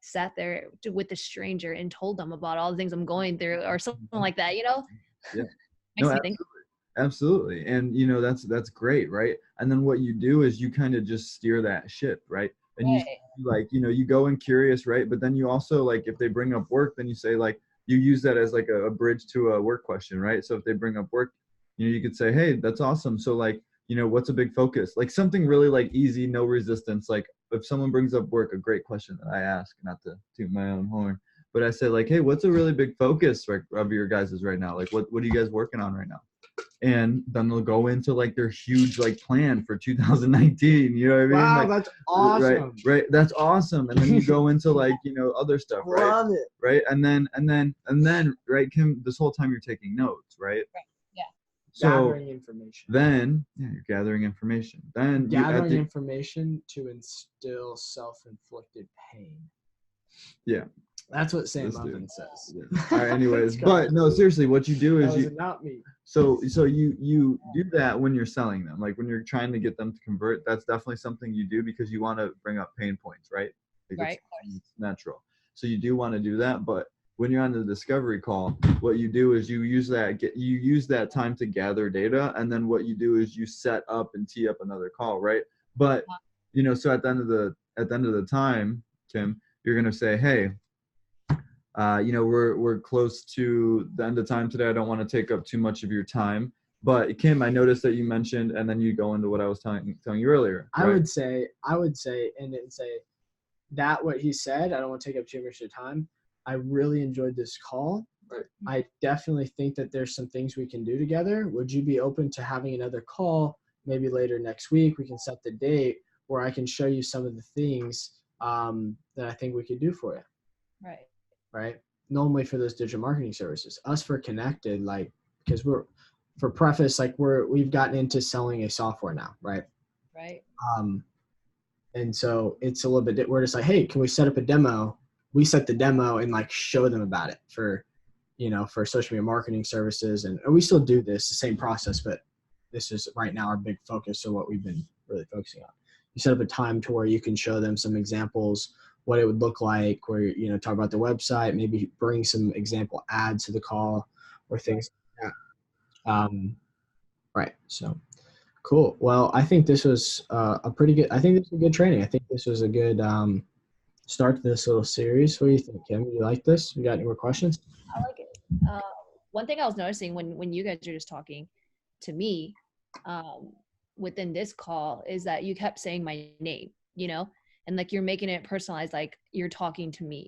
sat there with a stranger and told them about all the things I'm going through or something like that,
Yeah.
Makes me think.
Absolutely. And that's great, right? And then what you do is you kind of just steer that ship, right? and you like, you go in curious, right? But then you also, like, if they bring up work, then you say, like, you use that as like a bridge to a work question, right? So if they bring up work, you could say, hey, that's awesome. So like, what's a big focus? Like something really like easy, no resistance. Like if someone brings up work, a great question that I ask, not to toot my own horn, but I say like, hey, what's a really big focus of your guys's right now? Like what are you guys working on right now? And then they'll go into like their huge like plan for 2019. You know what I mean?
Wow,
like,
that's awesome.
Right. That's awesome. And then you go into like, other stuff, right?
Love it.
Right. And then, right, Kim, this whole time you're taking notes, right?
Right. Yeah.
So
gathering information.
then, you're gathering information. Then
gathering information to instill self-inflicted pain.
Yeah.
That's what Sam Muffin says.
Yeah. All right, anyways, but no, seriously, what you do is
not me.
So you do that when you're selling them, like when you're trying to get them to convert. That's definitely something you do because you want to bring up pain points, right?
Right.
It's natural. So you do want to do that, but when you're on the discovery call, what you do is you use that time to gather data, and then what you do is you set up and tee up another call, right? But so at the end of the time, Kim, you're gonna say, hey, we're close to the end of time today. I don't want to take up too much of your time. But Kim, I noticed that you mentioned, and then you go into what I was telling you earlier. Right?
I would say, and then say that what he said, I don't want to take up too much of your time. I really enjoyed this call.
Right.
I definitely think that there's some things we can do together. Would you be open to having another call maybe later next week? We can set the date where I can show you some of the things that I think we could do for you. Right. Normally for those digital marketing services, us for Connected, like, because we've gotten into selling a software now. Right. And so it's a little bit, we're just like, hey, can we set up a demo? We set the demo and like show them about it for social media marketing services. And we still do this, the same process, but this is right now our big focus. So what we've been really focusing on, you set up a time to where you can show them some examples, what it would look like, where, talk about the website, maybe bring some example ads to the call or things like that. Right. So cool. Well, I think this was a good training. I think this was a good start to this little series. What do you think, Kim? You like this? You got any more questions?
I like it. One thing I was noticing when you guys are just talking to me within this call is that you kept saying my name, and like you're making it personalized, like you're talking to me,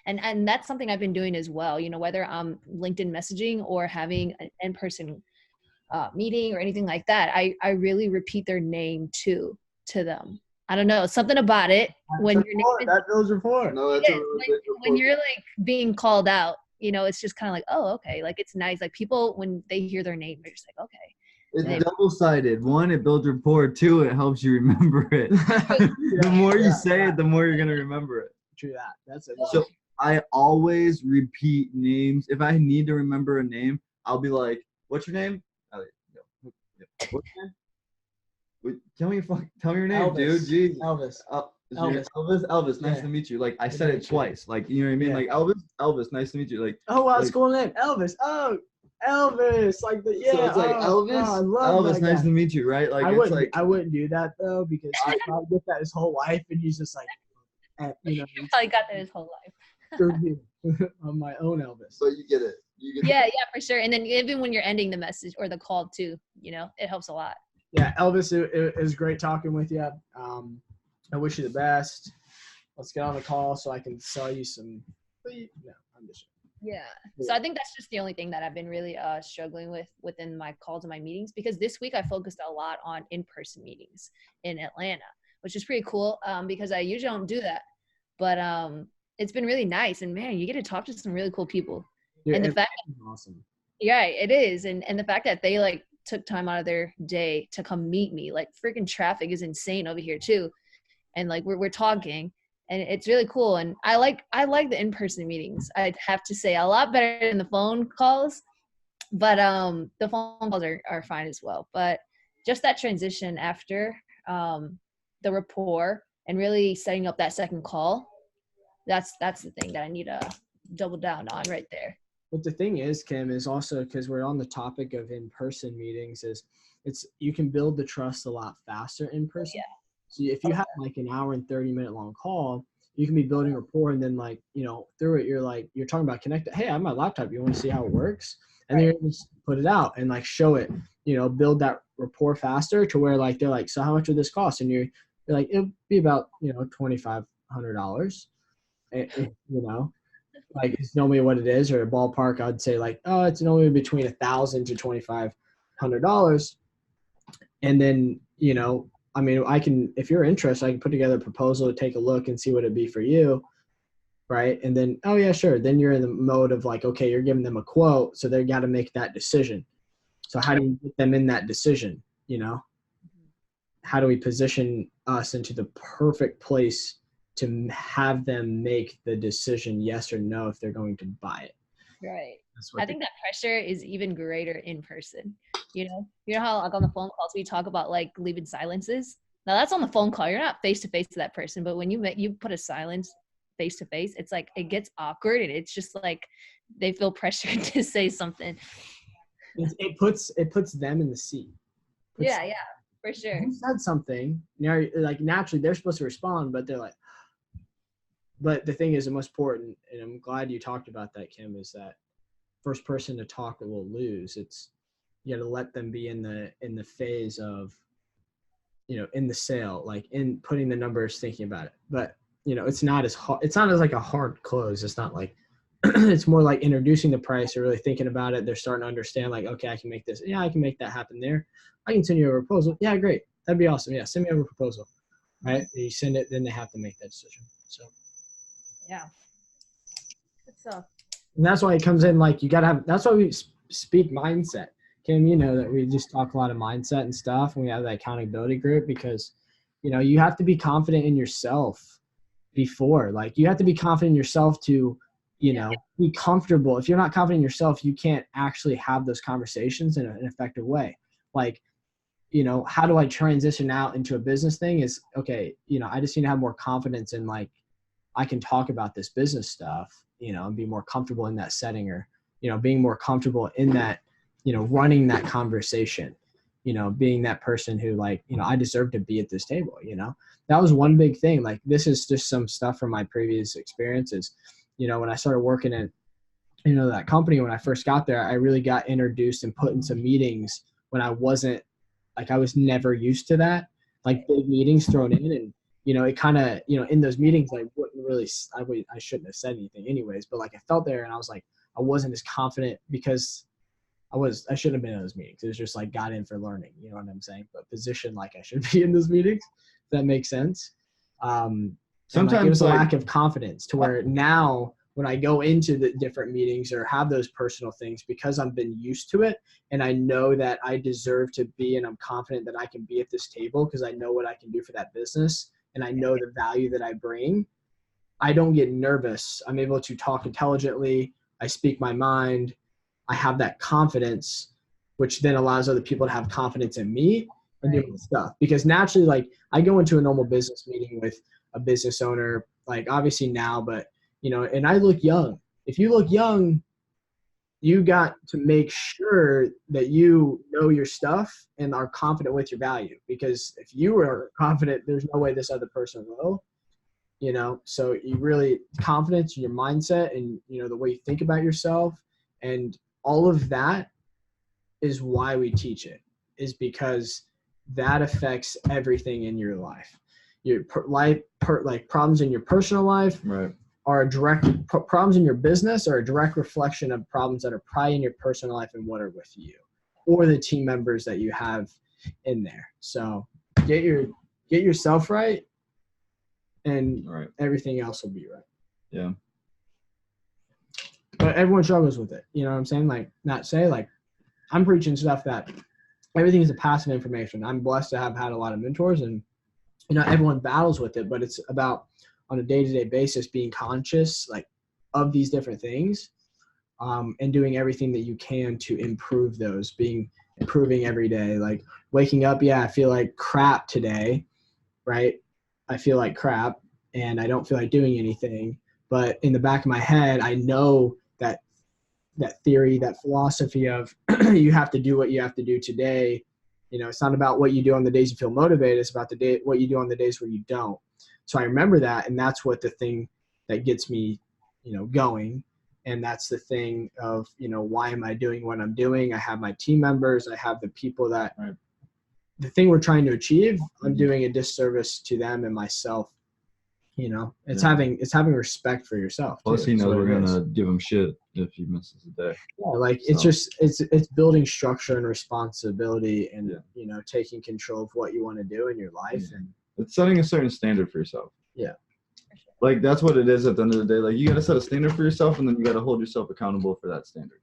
and that's something I've been doing as well. Whether I'm LinkedIn messaging or having an in-person meeting or anything like that, I really repeat their name to them. I don't know, something about it when
that builds rapport.
No, that's
when you're like being called out, it's just kind of like, oh, okay, like it's nice. Like people, when they hear their name, they're just like, okay.
It's double-sided. One, it builds rapport. Two, it helps you remember it. The more you say it, the more you're gonna remember it.
True that. That's it.
So I always repeat names. If I need to remember a name, I'll be like, "What's your name?" Elliot. What's your name? Wait, tell me your name,
Elvis.
dude. Jeez.
Elvis.
Elvis. Nice to meet you. Like I said it twice. Like, you know what I mean?
Yeah.
Like Elvis. Nice to meet you. Like,
oh wow, it's cool name, Elvis. Oh, Elvis. Like the
So it's like Elvis.
I love
Elvis.
that
Nice
guy.
to meet you. Right? Like
I wouldn't do that though, because I probably get that his whole life, and he's just like,
He probably got that his whole life.
on my own Elvis.
But you get it.
Yeah, for sure. And then even when you're ending the message or the call too, it helps a lot.
Yeah, Elvis, it was great talking with you. I wish you the best. Let's get on the call so I can sell you some. No, I'm just.
Yeah. So I think that's just the only thing that I've been really struggling with within my calls and my meetings, because this week I focused a lot on in-person meetings in Atlanta, which is pretty cool because I usually don't do that. But it's been really nice. And man, you get to talk to some really cool people.
Yeah,
and the fact
awesome.
Yeah, it is. And the fact that they like took time out of their day to come meet me, like freaking traffic is insane over here too. And like we're talking. And it's really cool. And I like the in-person meetings. I'd have to say a lot better than the phone calls, but the phone calls are fine as well. But just that transition after the rapport and really setting up that second call, that's the thing that I need to double down on right there.
But the thing is, Kim, is also because we're on the topic of in-person meetings, is you can build the trust a lot faster in person. So if you have like an hour and 30-minute long call, you can be building rapport, and then like, you know, through it, you're talking about connected. Hey, I have my laptop. You want to see how it works? And then you just put it out and like show it, you know, build that rapport faster to where like, they're like, so how much would this cost? And you're like, it'll be about, you know, $2,500. You know, like it's normally what it is, or a ballpark. I'd say like, oh, it's normally between $1,000 to $2,500. And then, you know, I mean, if you're interested, I can put together a proposal to take a look and see what it'd be for you. Right. And then, oh yeah, sure. Then you're in the mode of like, okay, you're giving them a quote. So they got to make that decision. So how do you get them in that decision? You know, how do we position us into the perfect place to have them make the decision, yes or no, if they're going to buy it?
Right. I think that pressure is even greater in person. You know how like on the phone calls we talk about like leaving silences. Now that's on the phone call. You're not face to face to that person, but when you put a silence face to face, it's like it gets awkward, and it's just like they feel pressured to say something.
It puts them in the seat.
Yeah, for sure.
You said something, you know, like naturally they're supposed to respond, but they're like. But the thing is, the most important, and I'm glad you talked about that, Kim, is that first person to talk will lose. It's you got to let them be in the phase of, you know, in the sale, like in putting the numbers, thinking about it. But you know, it's not as hard. It's not as like a hard close. It's not like it's more like introducing the price. They're really thinking about it. They're starting to understand. Like, okay, I can make this. Yeah, I can make that happen there. I can send you a proposal. Yeah, great. That'd be awesome. Yeah, send me over a proposal. Right? And you send it, then they have to make that decision. So.
Yeah. So.
And that's why it comes in like you got to have. That's why we speak mindset. Kim, you know that we just talk a lot of mindset and stuff, and we have that accountability group because, you know, you have to be confident in yourself before. Like you have to be confident in yourself to, you know, be comfortable. If you're not confident in yourself, you can't actually have those conversations in an effective way. Like, you know, how do I transition out into a business thing is, okay, you know, I just need to have more confidence in like, I can talk about this business stuff, you know, and be more comfortable in that setting, or, you know, being more comfortable in that, you know, running that conversation, you know, being that person who like, you know, I deserve to be at this table, you know. That was one big thing. Like this is just some stuff from my previous experiences. You know, when I started working at, you know, that company, when I first got there, I really got introduced and put in some meetings when I wasn't, like I was never used to that, like big meetings thrown in. And, you know, it kind of, you know, in those meetings, I wouldn't really, I shouldn't have said anything anyways, but like I felt there and I was like, I wasn't as confident because I shouldn't have been in those meetings. It was just like got in for learning, you know what I'm saying? But positioned like I should be in those meetings. If that makes sense. Sometimes like, it was a lack of confidence to where now when I go into the different meetings or have those personal things, because I've been used to it and I know that I deserve to be, and I'm confident that I can be at this table because I know what I can do for that business and I know the value that I bring. I don't get nervous. I'm able to talk intelligently. I speak my mind. I have that confidence, which then allows other people to have confidence in me and doing stuff. Because naturally, like I go into a normal business meeting with a business owner, like obviously now, but you know, and I look young. If you look young, you got to make sure that you know your stuff and are confident with your value. Because if you are confident, there's no way this other person will, you know. So you really confidence in your mindset and, you know, the way you think about yourself and all of that is why we teach it, is because that affects everything in your life. Your like problems in your personal life,
right,
are a direct problems in your business are a direct reflection of problems that are probably in your personal life and what are with you or the team members that you have in there. So get yourself right and everything else will be right.
Yeah.
But everyone struggles with it. You know what I'm saying? Like not say like I'm preaching stuff that everything is a passive information. I'm blessed to have had a lot of mentors and, you know, everyone battles with it, but it's about on a day-to-day basis being conscious like of these different things and doing everything that you can to improve those, improving every day, like waking up. Yeah, I feel like crap today, right? I feel like crap and I don't feel like doing anything, but in the back of my head, I know that theory, that philosophy of you have to do what you have to do today It's not about what you do on the days you feel motivated. It's about what you do on the days where you don't. So I remember that, and that's what the thing that gets me, going. And that's the thing of, why am I doing what I'm doing? I have my team members. I have the people that the thing we're trying to achieve, I'm doing a disservice to them and myself. It's having respect for yourself.
Plus, he knows we're gonna give him shit if he misses a day.
Yeah, it's building structure and responsibility, and taking control of what you want to do in your life, and
it's setting a certain standard for yourself.
Yeah,
like that's what it is at the end of the day. Like you gotta set a standard for yourself, and then you gotta hold yourself accountable for that standard.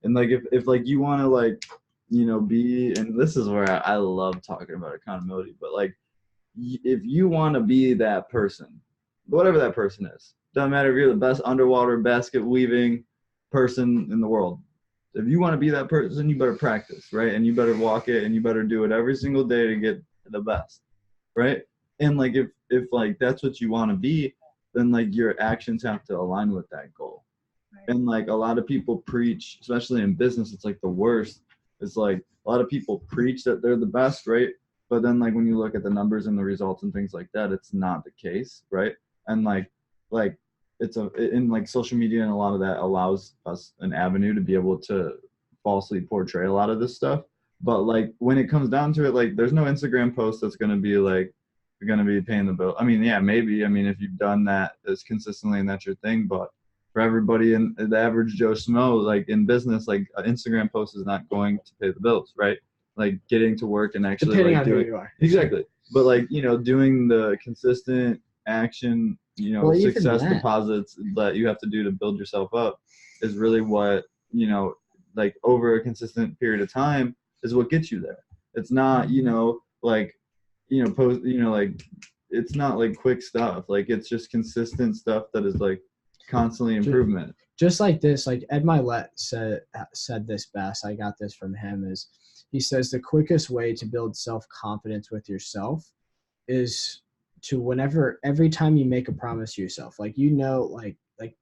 And like if like you want to be, and this is where I love talking about accountability, but like if you want to be that person, whatever that person is, doesn't matter if you're the best underwater basket weaving person in the world. If you want to be that person, you better practice, right? And you better walk it, and you better do it every single day to get the best, right? And like if like that's what you want to be, then like your actions have to align with that goal. Right. And like a lot of people preach, especially in business, it's like the worst. It's like a lot of people preach that they're the best, right? But then like when you look at the numbers and the results and things like that, it's not the case, right? And like it's in like social media, and a lot of that allows us an avenue to be able to falsely portray a lot of this stuff. But like when it comes down to it, like there's no Instagram post that's going to be like you're going to be paying the bill. I mean, yeah, maybe. I mean, if you've done that as consistently and that's your thing, but for everybody in the average Joe Schmo, like in business, like an Instagram post is not going to pay the bills, right? Like getting to work and actually
depending
like
on who you are.
Exactly. But like, doing the consistent action, success deposits that you have to do to build yourself up is really what, like over a consistent period of time is what gets you there. It's not, it's not like quick stuff. Like it's just consistent stuff that is like constantly improvement.
Just like this, like Ed Milet said this best. I got this from him. Is he says the quickest way to build self-confidence with yourself is to every time you make a promise to yourself, like like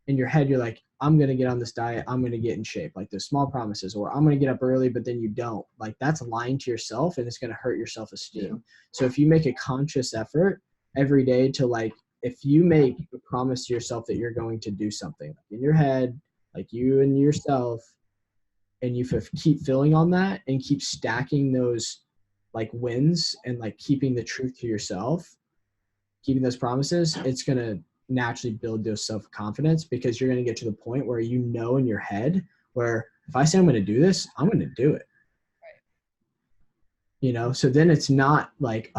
in your head, you're like, I'm gonna get on this diet, I'm gonna get in shape, like those small promises, or I'm gonna get up early, but then you don't. Like that's lying to yourself, and it's gonna hurt your self-esteem. Yeah. So if you make a conscious effort every day to like, if you make a promise to yourself that you're going to do something like in your head, like you and yourself, and you keep filling on that and keep stacking those like wins and like keeping the truth to yourself, keeping those promises, it's going to naturally build those self-confidence, because you're going to get to the point where in your head where if I say I'm going to do this, I'm going to do it. Right. So then it's not like,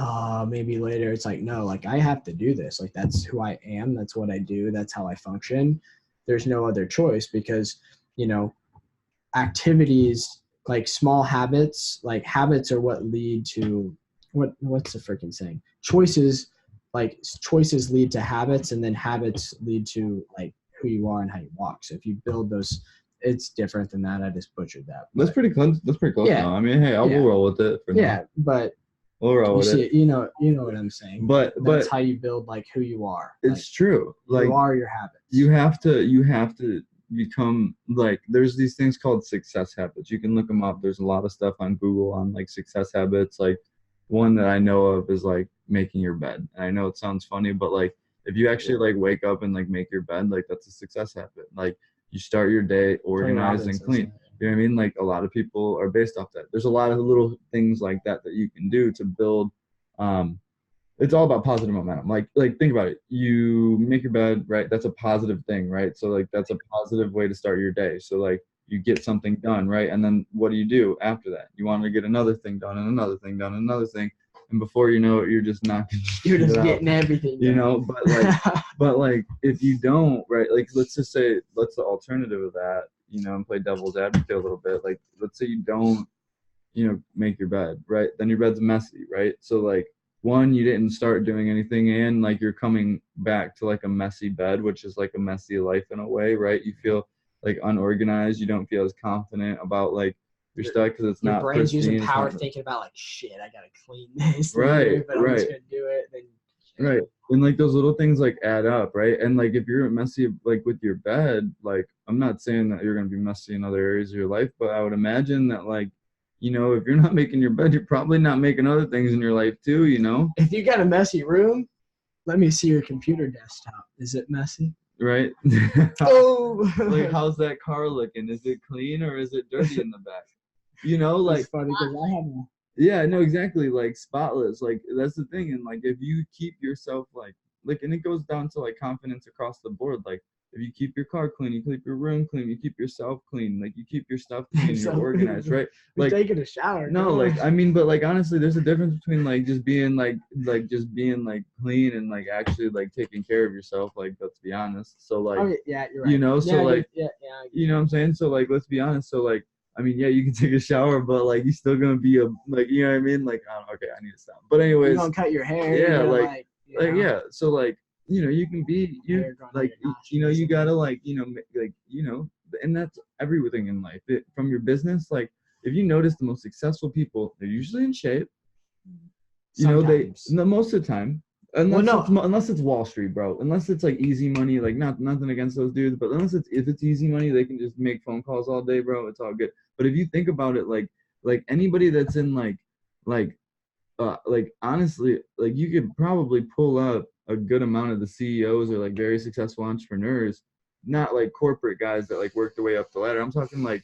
maybe later. It's like, no, like I have to do this. Like that's who I am. That's what I do. That's how I function. There's no other choice, because, activities, like small habits, like habits are what lead to what's the freaking saying? Choices lead to habits, and then habits lead to like who you are and how you walk. So if you build those, it's different than that. I just butchered that. But,
that's pretty close. That's pretty close. Yeah. Now. I mean, hey, we'll roll with it for now.
Yeah, but
we'll roll with it.
You know what I'm saying.
But
that's how you build like who you are.
It's
like,
true. Like
you are your habits.
You have to become like, there's these things called success habits. You can look them up. There's a lot of stuff on Google on like success habits. Like one that I know of is like making your bed. And I know it sounds funny, but like if you actually like wake up and like make your bed, like that's a success habit. Like you start your day organized and clean. You know what I mean? Like a lot of people are based off that. There's a lot of little things like that you can do to build. It's all about positive momentum. Like think about it. You make your bed, right? That's a positive thing, right? So like that's a positive way to start your day. So like you get something done, right? And then what do you do after that? You want to get another thing done and another thing done and another thing. And before you know it, you're just knocking.
You're just getting everything done.
But like if you don't, right? Like let's just say, let's the alternative of that, and play devil's advocate a little bit. Like let's say you don't, make your bed, right? Then your bed's messy, right? So like one, you didn't start doing anything, and like you're coming back to like a messy bed, which is like a messy life in a way, right? You feel like unorganized. You don't feel as confident about like your stuff because it's not
your brain's
pristine.
Using power, thinking about like, shit, I gotta clean this.
Right,
but I'm just gonna do it. Then
right, and like those little things like add up, right? And like if you're messy like with your bed, like I'm not saying that you're gonna be messy in other areas of your life, but I would imagine that like you know, if you're not making your bed, you're probably not making other things in your life too, you know?
If you got a messy room, let me see your computer desktop. Is it messy?
Right?
Oh,
Like, how's that car looking? Is it clean or is it dirty in the back? You know, like,
it's funny because I have a
yeah, no, exactly. Like spotless. Like that's the thing. And like if you keep yourself like, and it goes down to like confidence across the board. Like if you keep your car clean, you keep your room clean, you keep yourself clean, like you keep your stuff clean, you're organized, right?
We're
Like
taking a shower.
no, like I mean, but like honestly, there's a difference between like just being like just being like clean and like actually like taking care of yourself. Like let's be honest. So like
yeah, you're right.
you know, so
yeah,
like
yeah,
you know what I'm saying? So like let's be honest. So like I mean, yeah, you can take a shower, but like you're still gonna be a like you know what I mean? Like okay, I need to stop. But anyways,
you don't cut your hair.
yeah,
like
yeah. So like you know, you can be you like you know you gotta like you know like you know, and that's everything in life. From your business, like if you notice the most successful people, they're usually in shape. You
Sometimes.
know, most of the time. Unless it's Wall Street, bro. Unless it's like easy money, like nothing against those dudes, but if it's easy money, they can just make phone calls all day, bro. It's all good. But if you think about it, like anybody that's in like honestly, like you could probably pull up a good amount of the CEOs or like very successful entrepreneurs, not like corporate guys that like work their way up the ladder. I'm talking like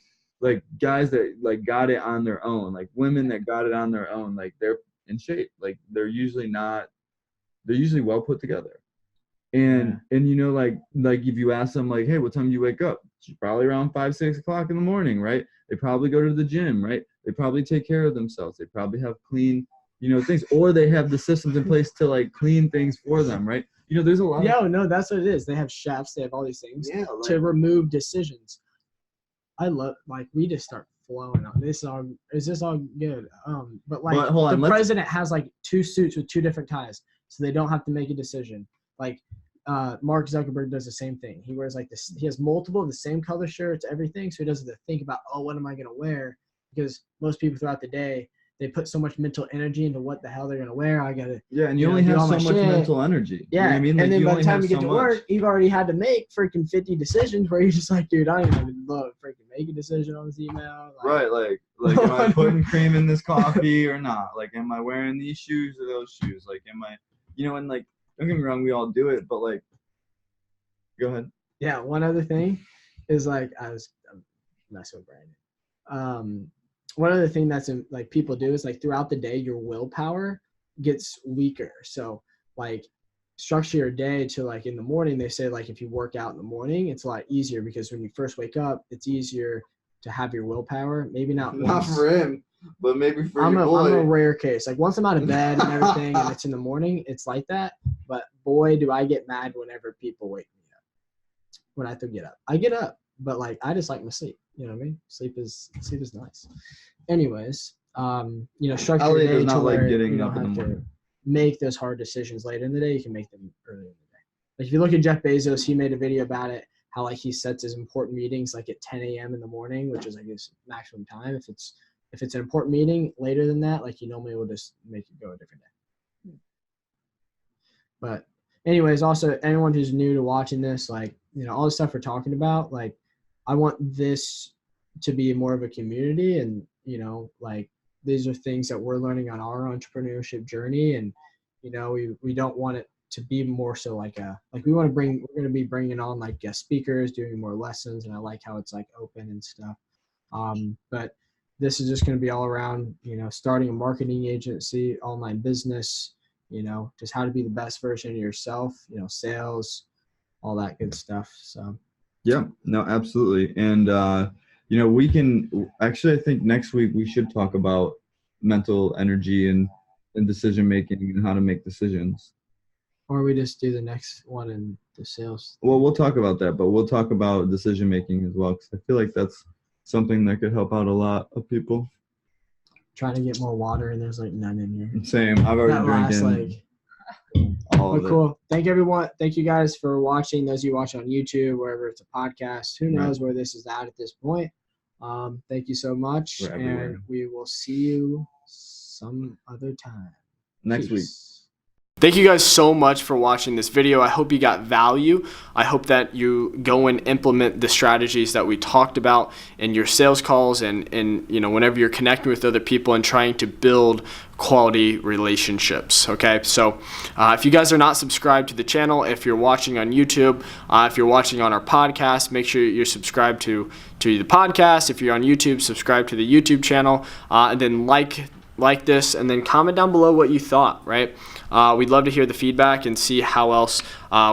guys that like got it on their own, like women that got it on their own, like they're in shape, like they're usually well put together. And you know, like if you ask them like, hey, what time do you wake up? It's probably around 5-6 o'clock in the morning, right? They probably go to the gym, right? They probably take care of themselves. They probably have clean, you know, things, or they have the systems in place to like clean things for them, right? You know, there's a lot.
No, that's what it is. They have chefs. They have all these things to remove decisions. I love we just start flowing on this. Is this all good? But hold on, the president has like 2 suits with 2 different ties, so they don't have to make a decision. Like Mark Zuckerberg does the same thing. He wears like this. He has multiple of the same color shirts, everything. So he doesn't have to think about, oh, what am I gonna wear? Because most people throughout the day, they put so much mental energy into what the hell they're gonna wear. I gotta
and you only have so much mental energy.
Yeah,
you know what I mean?
And then by the time you get to work, you've already had to make freaking 50 decisions where you're just like, dude, I don't even love freaking make a decision on this email.
Right, like am I putting cream in this coffee or not? Like, am I wearing these shoes or those shoes? Like, am I, you know, and like, don't get me wrong, we all do it, but like, go ahead.
Yeah, one other thing is like I'm messing with Brandon. One other thing that's like people do is like throughout the day, your willpower gets weaker. So like structure your day to like in the morning, they say like if you work out in the morning, it's a lot easier because when you first wake up, it's easier to have your willpower. Maybe not
for him, but maybe for
I'm a rare case. Like once I'm out of bed and everything and it's in the morning, it's like that. But boy, do I get mad whenever people wake me up. When I have to get up. I get up, but like I just like my sleep. You know what I mean? Sleep is nice. Anyways, you know, structure your day to where you don't have to make those hard decisions later in the day. You can make them earlier in the day. Like if you look at Jeff Bezos, he made a video about it, how like he sets his important meetings like at 10 a.m. in the morning, which is like his maximum time. If it's an important meeting later than that, like he normally will just make it go a different day. But anyways, also anyone who's new to watching this, like, you know, all the stuff we're talking about, like I want this to be more of a community, and you know, like these are things that we're learning on our entrepreneurship journey, and you know, we don't want it to be more so we're going to be bringing on like guest speakers, doing more lessons, and I like how it's like open and stuff. But this is just going to be all around, you know, starting a marketing agency, online business, you know, just how to be the best version of yourself, you know, sales, all that good stuff. So
yeah, no, absolutely. And you know, we can actually, I think next week we should talk about mental energy and decision making and how to make decisions.
Or we just do the next one in the sales.
Well, we'll talk about that, but we'll talk about decision making as well, because I feel like that's something that could help out a lot of people.
Trying to get more water, and there's like none in here.
Same. I've already drinking.
All of it. Cool. Thank everyone. Thank you guys for watching. Those of you watching on YouTube, wherever it's a podcast, who knows where this is at this point. Thank you so much, and we will see you some other time.
Next week.
Thank you guys so much for watching this video. I hope you got value. I hope that you go and implement the strategies that we talked about in your sales calls and whenever you're connecting with other people and trying to build quality relationships. Okay, so if you guys are not subscribed to the channel, if you're watching on YouTube, if you're watching on our podcast, make sure you're subscribed to the podcast. If you're on YouTube, subscribe to the YouTube channel, and then like this, and then comment down below what you thought, right? We'd love to hear the feedback and see how else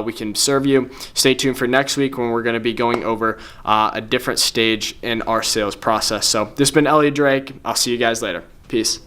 we can serve you. Stay tuned for next week when we're going to be going over a different stage in our sales process. So this has been Elliot Drake. I'll see you guys later. Peace.